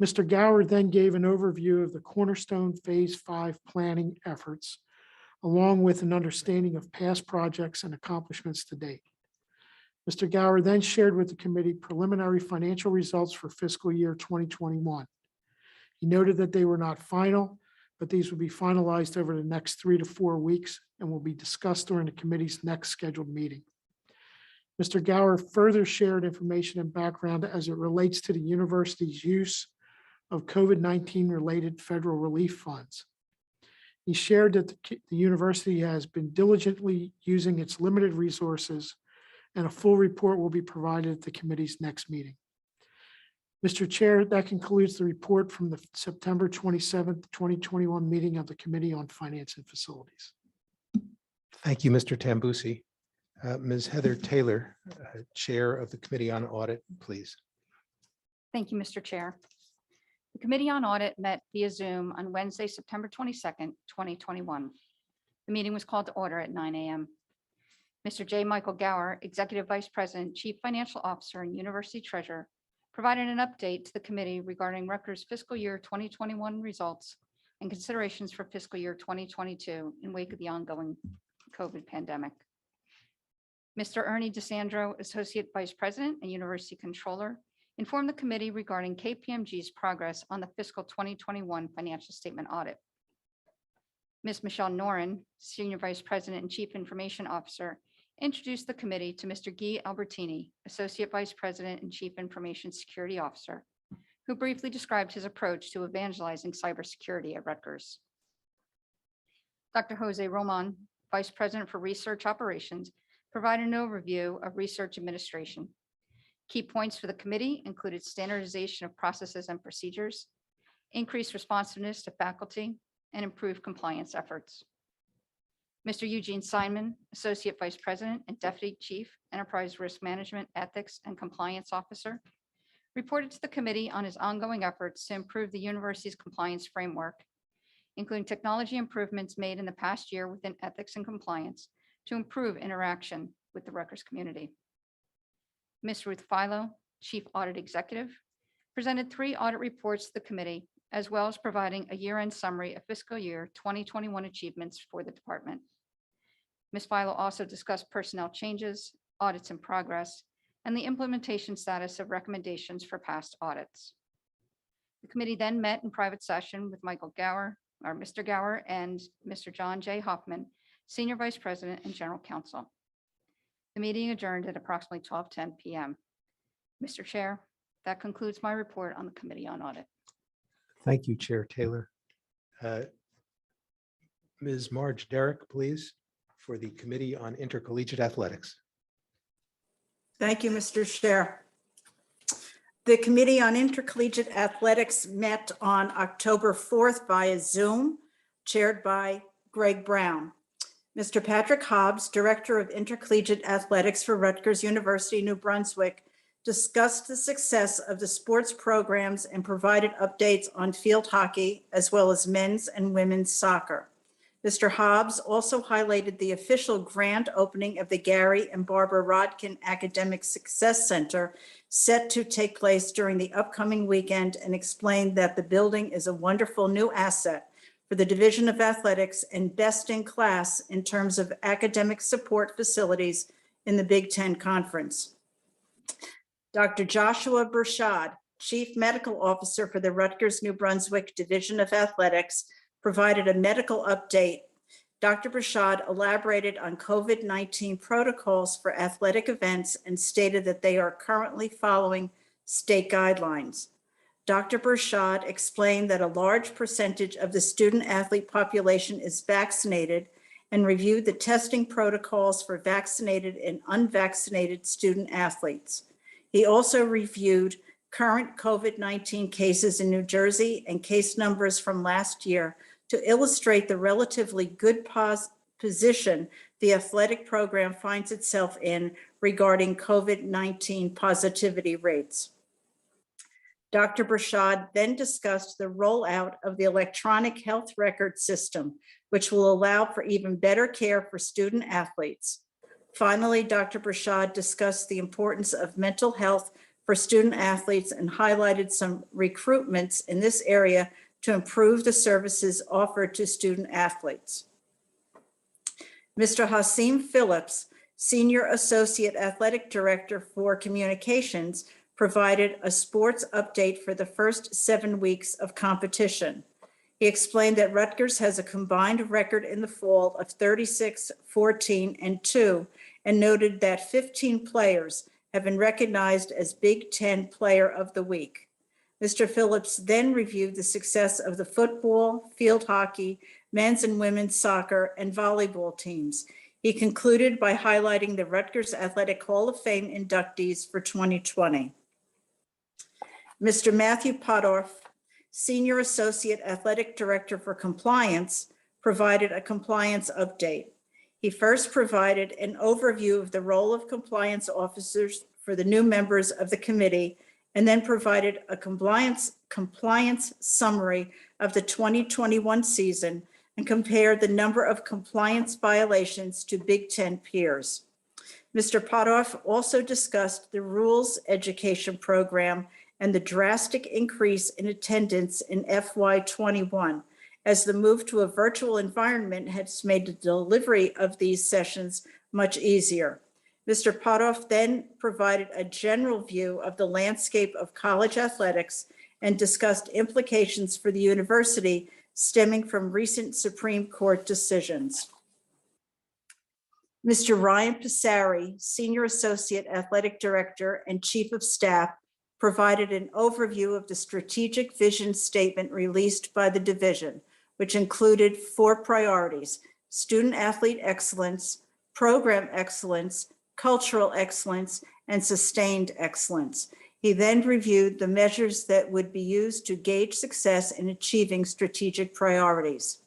Mr. Gower then gave an overview of the Cornerstone Phase 5 planning efforts, along with an understanding of past projects and accomplishments to date. Mr. Gower then shared with the committee preliminary financial results for fiscal year 2021. He noted that they were not final, but these will be finalized over the next 3 to 4 weeks and will be discussed during the committee's next scheduled meeting. Mr. Gower further shared information and background as it relates to the university's use of COVID-19 related federal relief funds. He shared that the university has been diligently using its limited resources, and a full report will be provided at the committee's next meeting. Mr. Chair, that concludes the report from the September 27th, 2021 meeting of the Committee on Finance and Facilities. Thank you, Mr. Tambusi. Ms. Heather Taylor, Chair of the Committee on Audit, please. Thank you, Mr. Chair. The Committee on Audit met via Zoom on Wednesday, September 22nd, 2021. The meeting was called to order at 9 a.m. Mr. J. Michael Gower, Executive Vice President, Chief Financial Officer, and University Treasurer, provided an update to the committee regarding Rutgers fiscal year 2021 results and considerations for fiscal year 2022 in wake of the ongoing COVID pandemic. Mr. Ernie DeSandro, Associate Vice President and University Controller, informed the committee regarding KPMG's progress on the fiscal 2021 financial statement audit. Ms. Michelle Noren, Senior Vice President and Chief Information Officer, introduced the committee to Mr. Guy Albertini, Associate Vice President and Chief Information Security Officer, who briefly described his approach to evangelizing cybersecurity at Rutgers. Dr. Jose Roman, Vice President for Research Operations, provided an overview of research administration. Key points for the committee included standardization of processes and procedures, increased responsiveness to faculty, and improved compliance efforts. Mr. Eugene Simon, Associate Vice President and Deputy Chief Enterprise Risk Management, Ethics, and Compliance Officer, reported to the committee on his ongoing efforts to improve the university's compliance framework, including technology improvements made in the past year within ethics and compliance to improve interaction with the Rutgers community. Ms. Ruth Philo, Chief Audit Executive, presented 3 audit reports to the committee, as well as providing a year-end summary of fiscal year 2021 achievements for the department. Ms. Philo also discussed personnel changes, audits in progress, and the implementation status of recommendations for past audits. The committee then met in private session with Michael Gower, or Mr. Gower, and Mr. John J. Hoffman, Senior Vice President and General Counsel. The meeting adjourned at approximately 12:10 p.m. Mr. Chair, that concludes my report on the Committee on Audit. Thank you, Chair Taylor. Ms. Marge Derrick, please, for the Committee on Intercollegiate Athletics. Thank you, Mr. Chair. The Committee on Intercollegiate Athletics met on October 4th via Zoom, chaired by Greg Brown. Mr. Patrick Hobbs, Director of Intercollegiate Athletics for Rutgers University, New Brunswick, discussed the success of the sports programs and provided updates on field hockey, as well as men's and women's soccer. Mr. Hobbs also highlighted the official grand opening of the Gary and Barbara Rodkin Academic Success Center set to take place during the upcoming weekend and explained that the building is a wonderful new asset for the Division of Athletics and best in class in terms of academic support facilities in the Big Ten Conference. Dr. Joshua Burchard, Chief Medical Officer for the Rutgers New Brunswick Division of Athletics, provided a medical update. Dr. Burchard elaborated on COVID-19 protocols for athletic events and stated that they are currently following state guidelines. Dr. Burchard explained that a large percentage of the student athlete population is vaccinated and reviewed the testing protocols for vaccinated and unvaccinated student athletes. He also reviewed current COVID-19 cases in New Jersey and case numbers from last year to illustrate the relatively good position the athletic program finds itself in regarding COVID-19 positivity rates. Dr. Burchard then discussed the rollout of the electronic health record system, which will allow for even better care for student athletes. Finally, Dr. Burchard discussed the importance of mental health for student athletes and highlighted some recruitments in this area to improve the services offered to student athletes. Mr. Hasim Phillips, Senior Associate Athletic Director for Communications, provided a sports update for the first 7 weeks of competition. He explained that Rutgers has a combined record in the fall of 36, 14, and 2, and noted that 15 players have been recognized as Big Ten Player of the Week. Mr. Phillips then reviewed the success of the football, field hockey, men's and women's soccer, and volleyball teams. He concluded by highlighting the Rutgers Athletic Hall of Fame inductees for 2020. Mr. Matthew Potthoff, Senior Associate Athletic Director for Compliance, provided a compliance update. He first provided an overview of the role of compliance officers for the new members of the committee, and then provided a compliance summary of the 2021 season and compared the number of compliance violations to Big Ten peers. Mr. Potthoff also discussed the rules education program and the drastic increase in attendance in FY21, as the move to a virtual environment has made the delivery of these sessions much easier. Mr. Potthoff then provided a general view of the landscape of college athletics and discussed implications for the university stemming from recent Supreme Court decisions. Mr. Ryan Passari, Senior Associate Athletic Director and Chief of Staff, provided an overview of the strategic vision statement released by the division, which included 4 priorities: student athlete excellence, program excellence, cultural excellence, and sustained excellence. He then reviewed the measures that would be used to gauge success in achieving strategic priorities.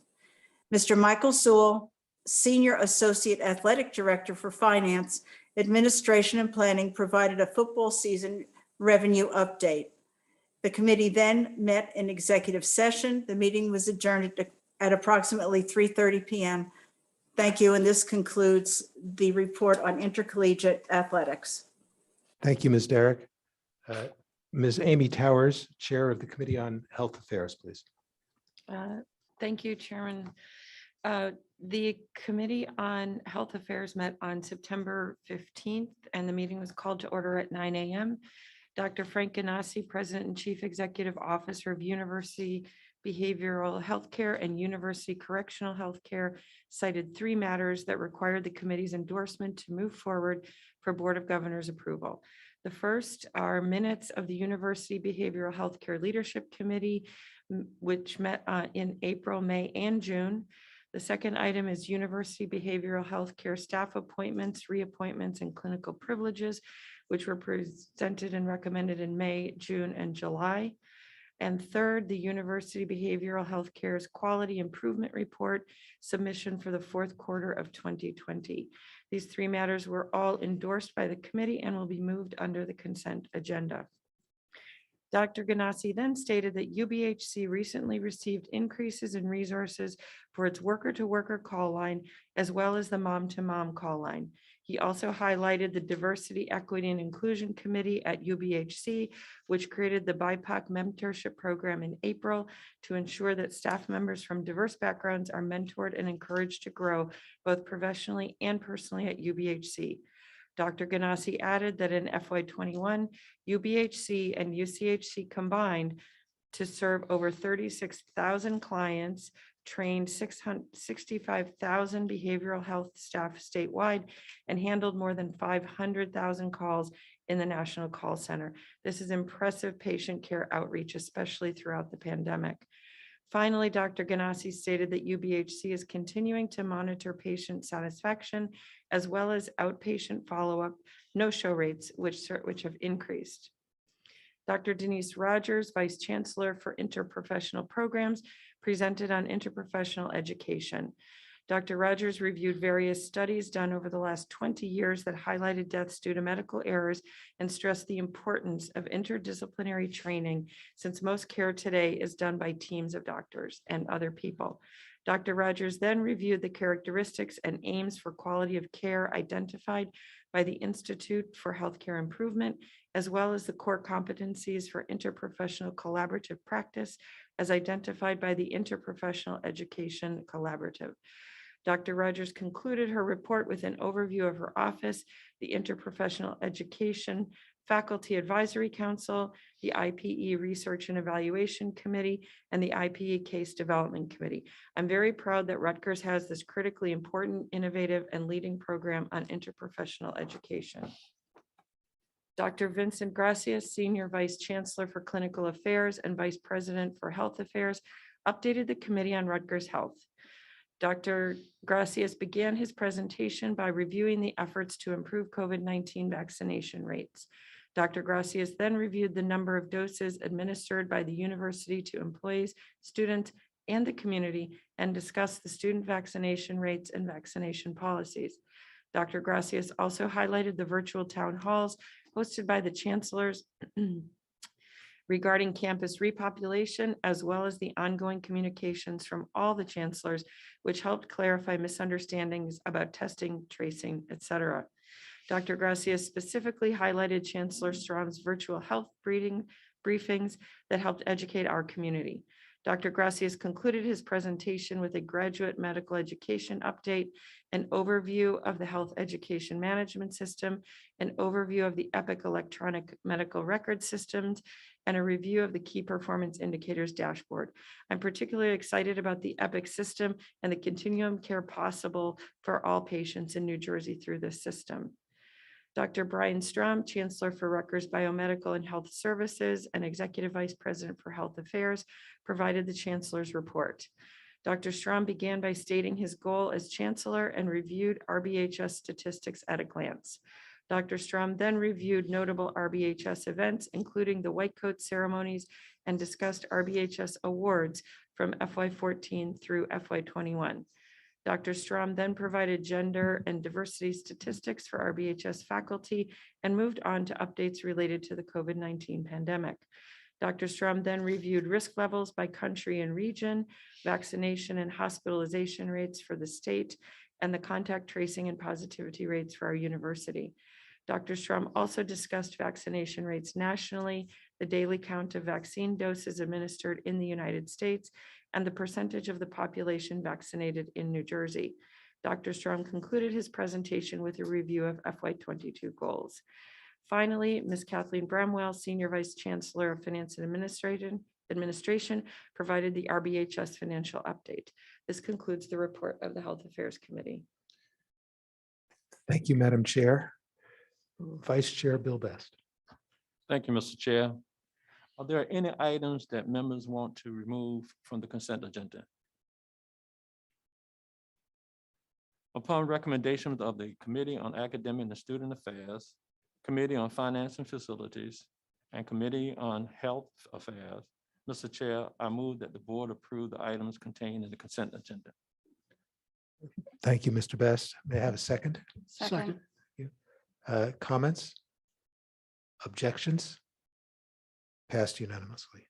Mr. Michael Sewell, Senior Associate Athletic Director for Finance, Administration, and Planning, provided a football season revenue update. The committee then met in executive session. The meeting was adjourned at approximately 3:30 p.m. Thank you, and this concludes the report on intercollegiate athletics. Thank you, Ms. Derrick. Ms. Amy Towers, Chair of the Committee on Health Affairs, please. Thank you, Chairman. The Committee on Health Affairs met on September 15th, and the meeting was called to order at 9 a.m. Dr. Frank Ganassi, President and Chief Executive Officer of University Behavioral Healthcare and University Correctional Healthcare, cited 3 matters that required the committee's endorsement to move forward for Board of Governors approval. The first are minutes of the University Behavioral Healthcare Leadership Committee, which met in April, May, and June. The second item is University Behavioral Healthcare staff appointments, reappointments, and clinical privileges, which were presented and recommended in May, June, and July. And third, the University Behavioral Health Care's Quality Improvement Report submission for the fourth quarter of 2020. These three matters were all endorsed by the committee and will be moved under the consent agenda. Dr. Ganassi then stated that UBHC recently received increases in resources for its worker-to-worker call line, as well as the mom-to-mom call line. He also highlighted the Diversity, Equity, and Inclusion Committee at UBHC, which created the BIPOC mentorship program in April to ensure that staff members from diverse backgrounds are mentored and encouraged to grow both professionally and personally at UBHC. Dr. Ganassi added that in FY21, UBHC and UCHC combined to serve over 36,000 clients, trained 65,000 behavioral health staff statewide, and handled more than 500,000 calls in the National Call Center. This is impressive patient care outreach, especially throughout the pandemic. Finally, Dr. Ganassi stated that UBHC is continuing to monitor patient satisfaction as well as outpatient follow-up no-show rates, which have increased. Dr. Denise Rogers, Vice Chancellor for Interprofessional Programs, presented on interprofessional education. Dr. Rogers reviewed various studies done over the last 20 years that highlighted deaths due to medical errors and stressed the importance of interdisciplinary training, since most care today is done by teams of doctors and other people. Dr. Rogers then reviewed the characteristics and aims for quality of care identified by the Institute for Healthcare Improvement, as well as the core competencies for interprofessional collaborative practice as identified by the Interprofessional Education Collaborative. Dr. Rogers concluded her report with an overview of her office, the Interprofessional Education Faculty Advisory Council, the IPE Research and Evaluation Committee, and the IPE Case Development Committee. I'm very proud that Rutgers has this critically important, innovative, and leading program on interprofessional education. Dr. Vincent Gracias, Senior Vice Chancellor for Clinical Affairs and Vice President for Health Affairs, updated the Committee on Rutgers Health. Dr. Gracias began his presentation by reviewing the efforts to improve COVID-19 vaccination rates. Dr. Gracias then reviewed the number of doses administered by the university to employees, students, and the community, and discussed the student vaccination rates and vaccination policies. Dr. Gracias also highlighted the virtual town halls hosted by the chancellors regarding campus repopulation, as well as the ongoing communications from all the chancellors, which helped clarify misunderstandings about testing, tracing, etc. Dr. Gracias specifically highlighted Chancellor Strom's virtual health briefings that helped educate our community. Dr. Gracias concluded his presentation with a graduate medical education update, an overview of the health education management system, an overview of the EPIC electronic medical record systems, and a review of the key performance indicators dashboard. I'm particularly excited about the EPIC system and the continuum care possible for all patients in New Jersey through this system. Dr. Brian Strom, Chancellor for Rutgers Biomedical and Health Services and Executive Vice President for Health Affairs, provided the Chancellor's report. Dr. Strom began by stating his goal as Chancellor and reviewed RBHS statistics at a glance. Dr. Strom then reviewed notable RBHS events, including the white coat ceremonies, and discussed RBHS awards from FY14 through FY21. Dr. Strom then provided gender and diversity statistics for RBHS faculty and moved on to updates related to the COVID-19 pandemic. Dr. Strom then reviewed risk levels by country and region, vaccination and hospitalization rates for the state, and the contact tracing and positivity rates for our university. Dr. Strom also discussed vaccination rates nationally, the daily count of vaccine doses administered in the United States, and the percentage of the population vaccinated in New Jersey. Dr. Strom concluded his presentation with a review of FY22 goals. Finally, Ms. Kathleen Bramwell, Senior Vice Chancellor of Finance and Administration, provided the RBHS financial update. This concludes the report of the Health Affairs Committee. Thank you, Madam Chair. Vice Chair Bill Best. Thank you, Mr. Chair. Are there any items that members want to remove from the consent agenda? Upon recommendations of the Committee on Academic and Student Affairs, Committee on Finance and Facilities, and Committee on Health Affairs. Mr. Chair, I move that the board approve the items contained in the consent agenda. Thank you, Mr. Best. May I have a second? Second. Comments? Objections? Passed unanimously.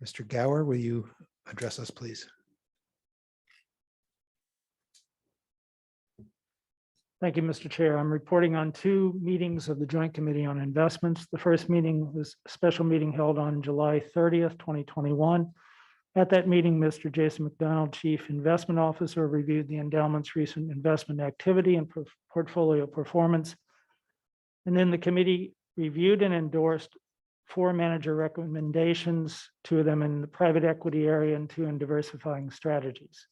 Mr. Gower, will you address us, please? Thank you, Mr. Chair. I'm reporting on 2 meetings of the Joint Committee on Investments. The first meeting was a special meeting held on July 30th, 2021. At that meeting, Mr. Jason McDonald, Chief Investment Officer, reviewed the endowment's recent investment activity and portfolio performance. And then the committee reviewed and endorsed 4 manager recommendations, 2 of them in the private equity area and 2 in diversifying strategies.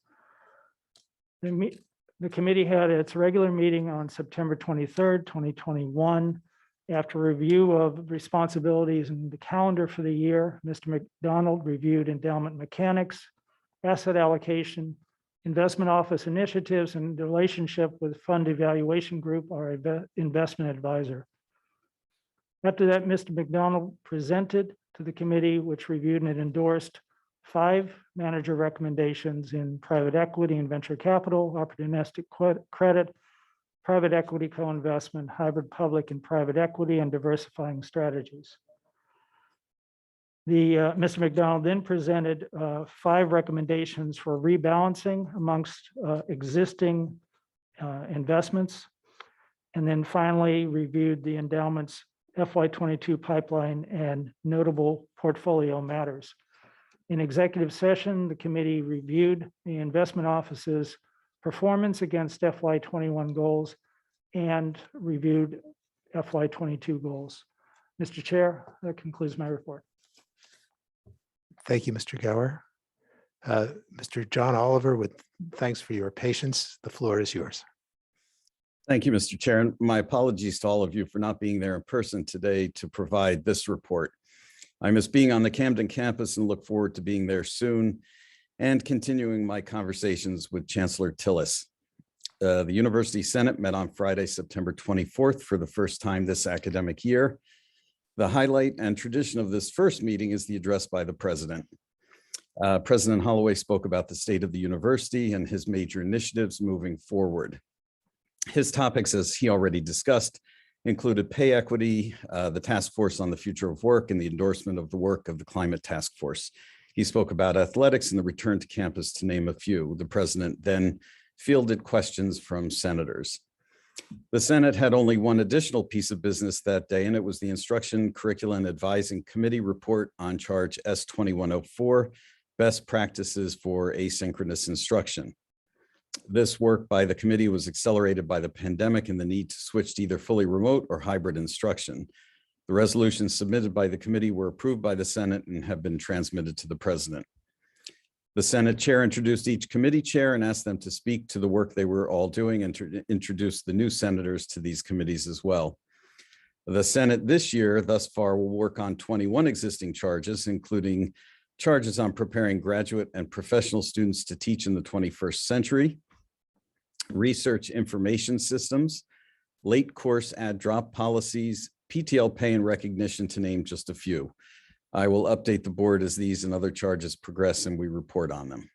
The committee had its regular meeting on September 23rd, 2021. After review of responsibilities and the calendar for the year, Mr. McDonald reviewed endowment mechanics, asset allocation, investment office initiatives, and the relationship with Fund Evaluation Group, our investment advisor. After that, Mr. McDonald presented to the committee, which reviewed and endorsed 5 manager recommendations in private equity and venture capital, opportunistic credit, private equity co-investment, hybrid public and private equity, and diversifying strategies. Mr. McDonald then presented 5 recommendations for rebalancing amongst existing investments, and then finally reviewed the endowment's FY22 pipeline and notable portfolio matters. In executive session, the committee reviewed the investment office's performance against FY21 goals and reviewed FY22 goals. Mr. Chair, that concludes my report. Thank you, Mr. Gower. Mr. John Oliver, with thanks for your patience. The floor is yours. Thank you, Mr. Chair. And my apologies to all of you for not being there in person today to provide this report. I miss being on the Camden campus and look forward to being there soon and continuing my conversations with Chancellor Tillis. The University Senate met on Friday, September 24th for the first time this academic year. The highlight and tradition of this first meeting is the address by the president. President Holloway spoke about the state of the university and his major initiatives moving forward. His topics, as he already discussed, included pay equity, the task force on the future of work, and the endorsement of the work of the climate task force. He spoke about athletics and the return to campus, to name a few. The president then fielded questions from senators. The Senate had only one additional piece of business that day, and it was the Instruction, Curriculum, and Advising Committee report on Charge S2104, Best Practices for Asynchronous Instruction. This work by the committee was accelerated by the pandemic and the need to switch to either fully remote or hybrid instruction. The resolutions submitted by the committee were approved by the Senate and have been transmitted to the president. The Senate chair introduced each committee chair and asked them to speak to the work they were all doing and to introduce the new senators to these committees as well. The Senate this year, thus far, will work on 21 existing charges, including charges on preparing graduate and professional students to teach in the 21st century, research information systems, late course add drop policies, PTL pay and recognition, to name just a few. I will update the board as these and other charges progress and we report on them.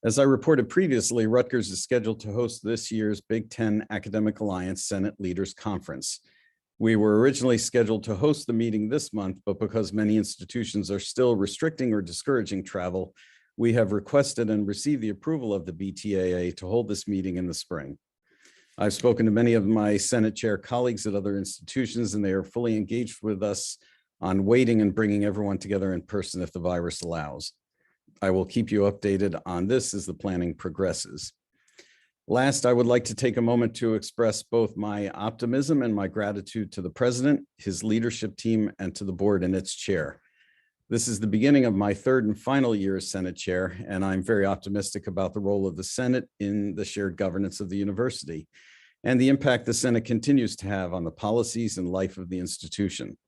As I reported previously, Rutgers is scheduled to host this year's Big Ten Academic Alliance Senate Leaders Conference. We were originally scheduled to host the meeting this month, but because many institutions are still restricting or discouraging travel, we have requested and received the approval of the BTAA to hold this meeting in the spring. I've spoken to many of my Senate chair colleagues at other institutions, and they are fully engaged with us on waiting and bringing everyone together in person if the virus allows. I will keep you updated on this as the planning progresses. Last, I would like to take a moment to express both my optimism and my gratitude to the president, his leadership team, and to the board and its chair. This is the beginning of my 3rd and final year as Senate chair, and I'm very optimistic about the role of the Senate in the shared governance of the university and the impact the Senate continues to have on the policies and life of the institution.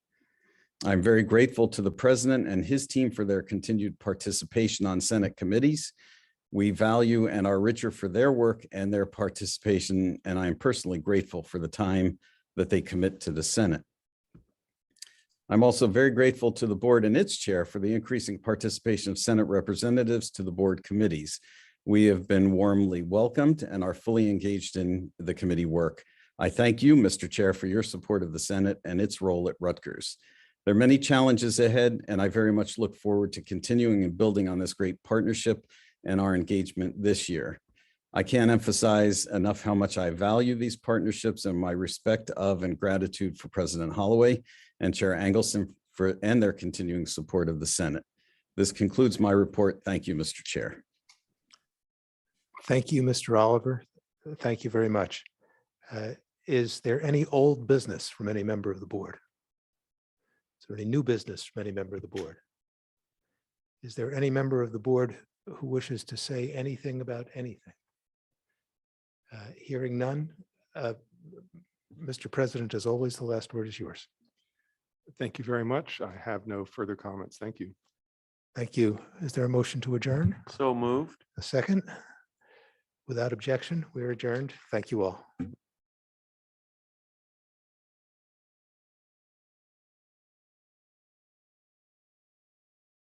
I'm very grateful to the president and his team for their continued participation on Senate committees. We value and are richer for their work and their participation, and I am personally grateful for the time that they commit to the Senate. I'm also very grateful to the board and its chair for the increasing participation of Senate representatives to the board committees. We have been warmly welcomed and are fully engaged in the committee work. I thank you, Mr. Chair, for your support of the Senate and its role at Rutgers. There are many challenges ahead, and I very much look forward to continuing and building on this great partnership and our engagement this year. I can't emphasize enough how much I value these partnerships and my respect of and gratitude for President Holloway and Chair Engelson and their continuing support of the Senate. This concludes my report. Thank you, Mr. Chair. Thank you, Mr. Oliver. Thank you very much. Is there any old business from any member of the board? Is there any new business from any member of the board? Is there any member of the board who wishes to say anything about anything? Hearing none, Mr. President, as always, the last word is yours. Thank you very much. I have no further comments. Thank you. Thank you. Is there a motion to adjourn? So moved. A second? Without objection, we are adjourned. Thank you all.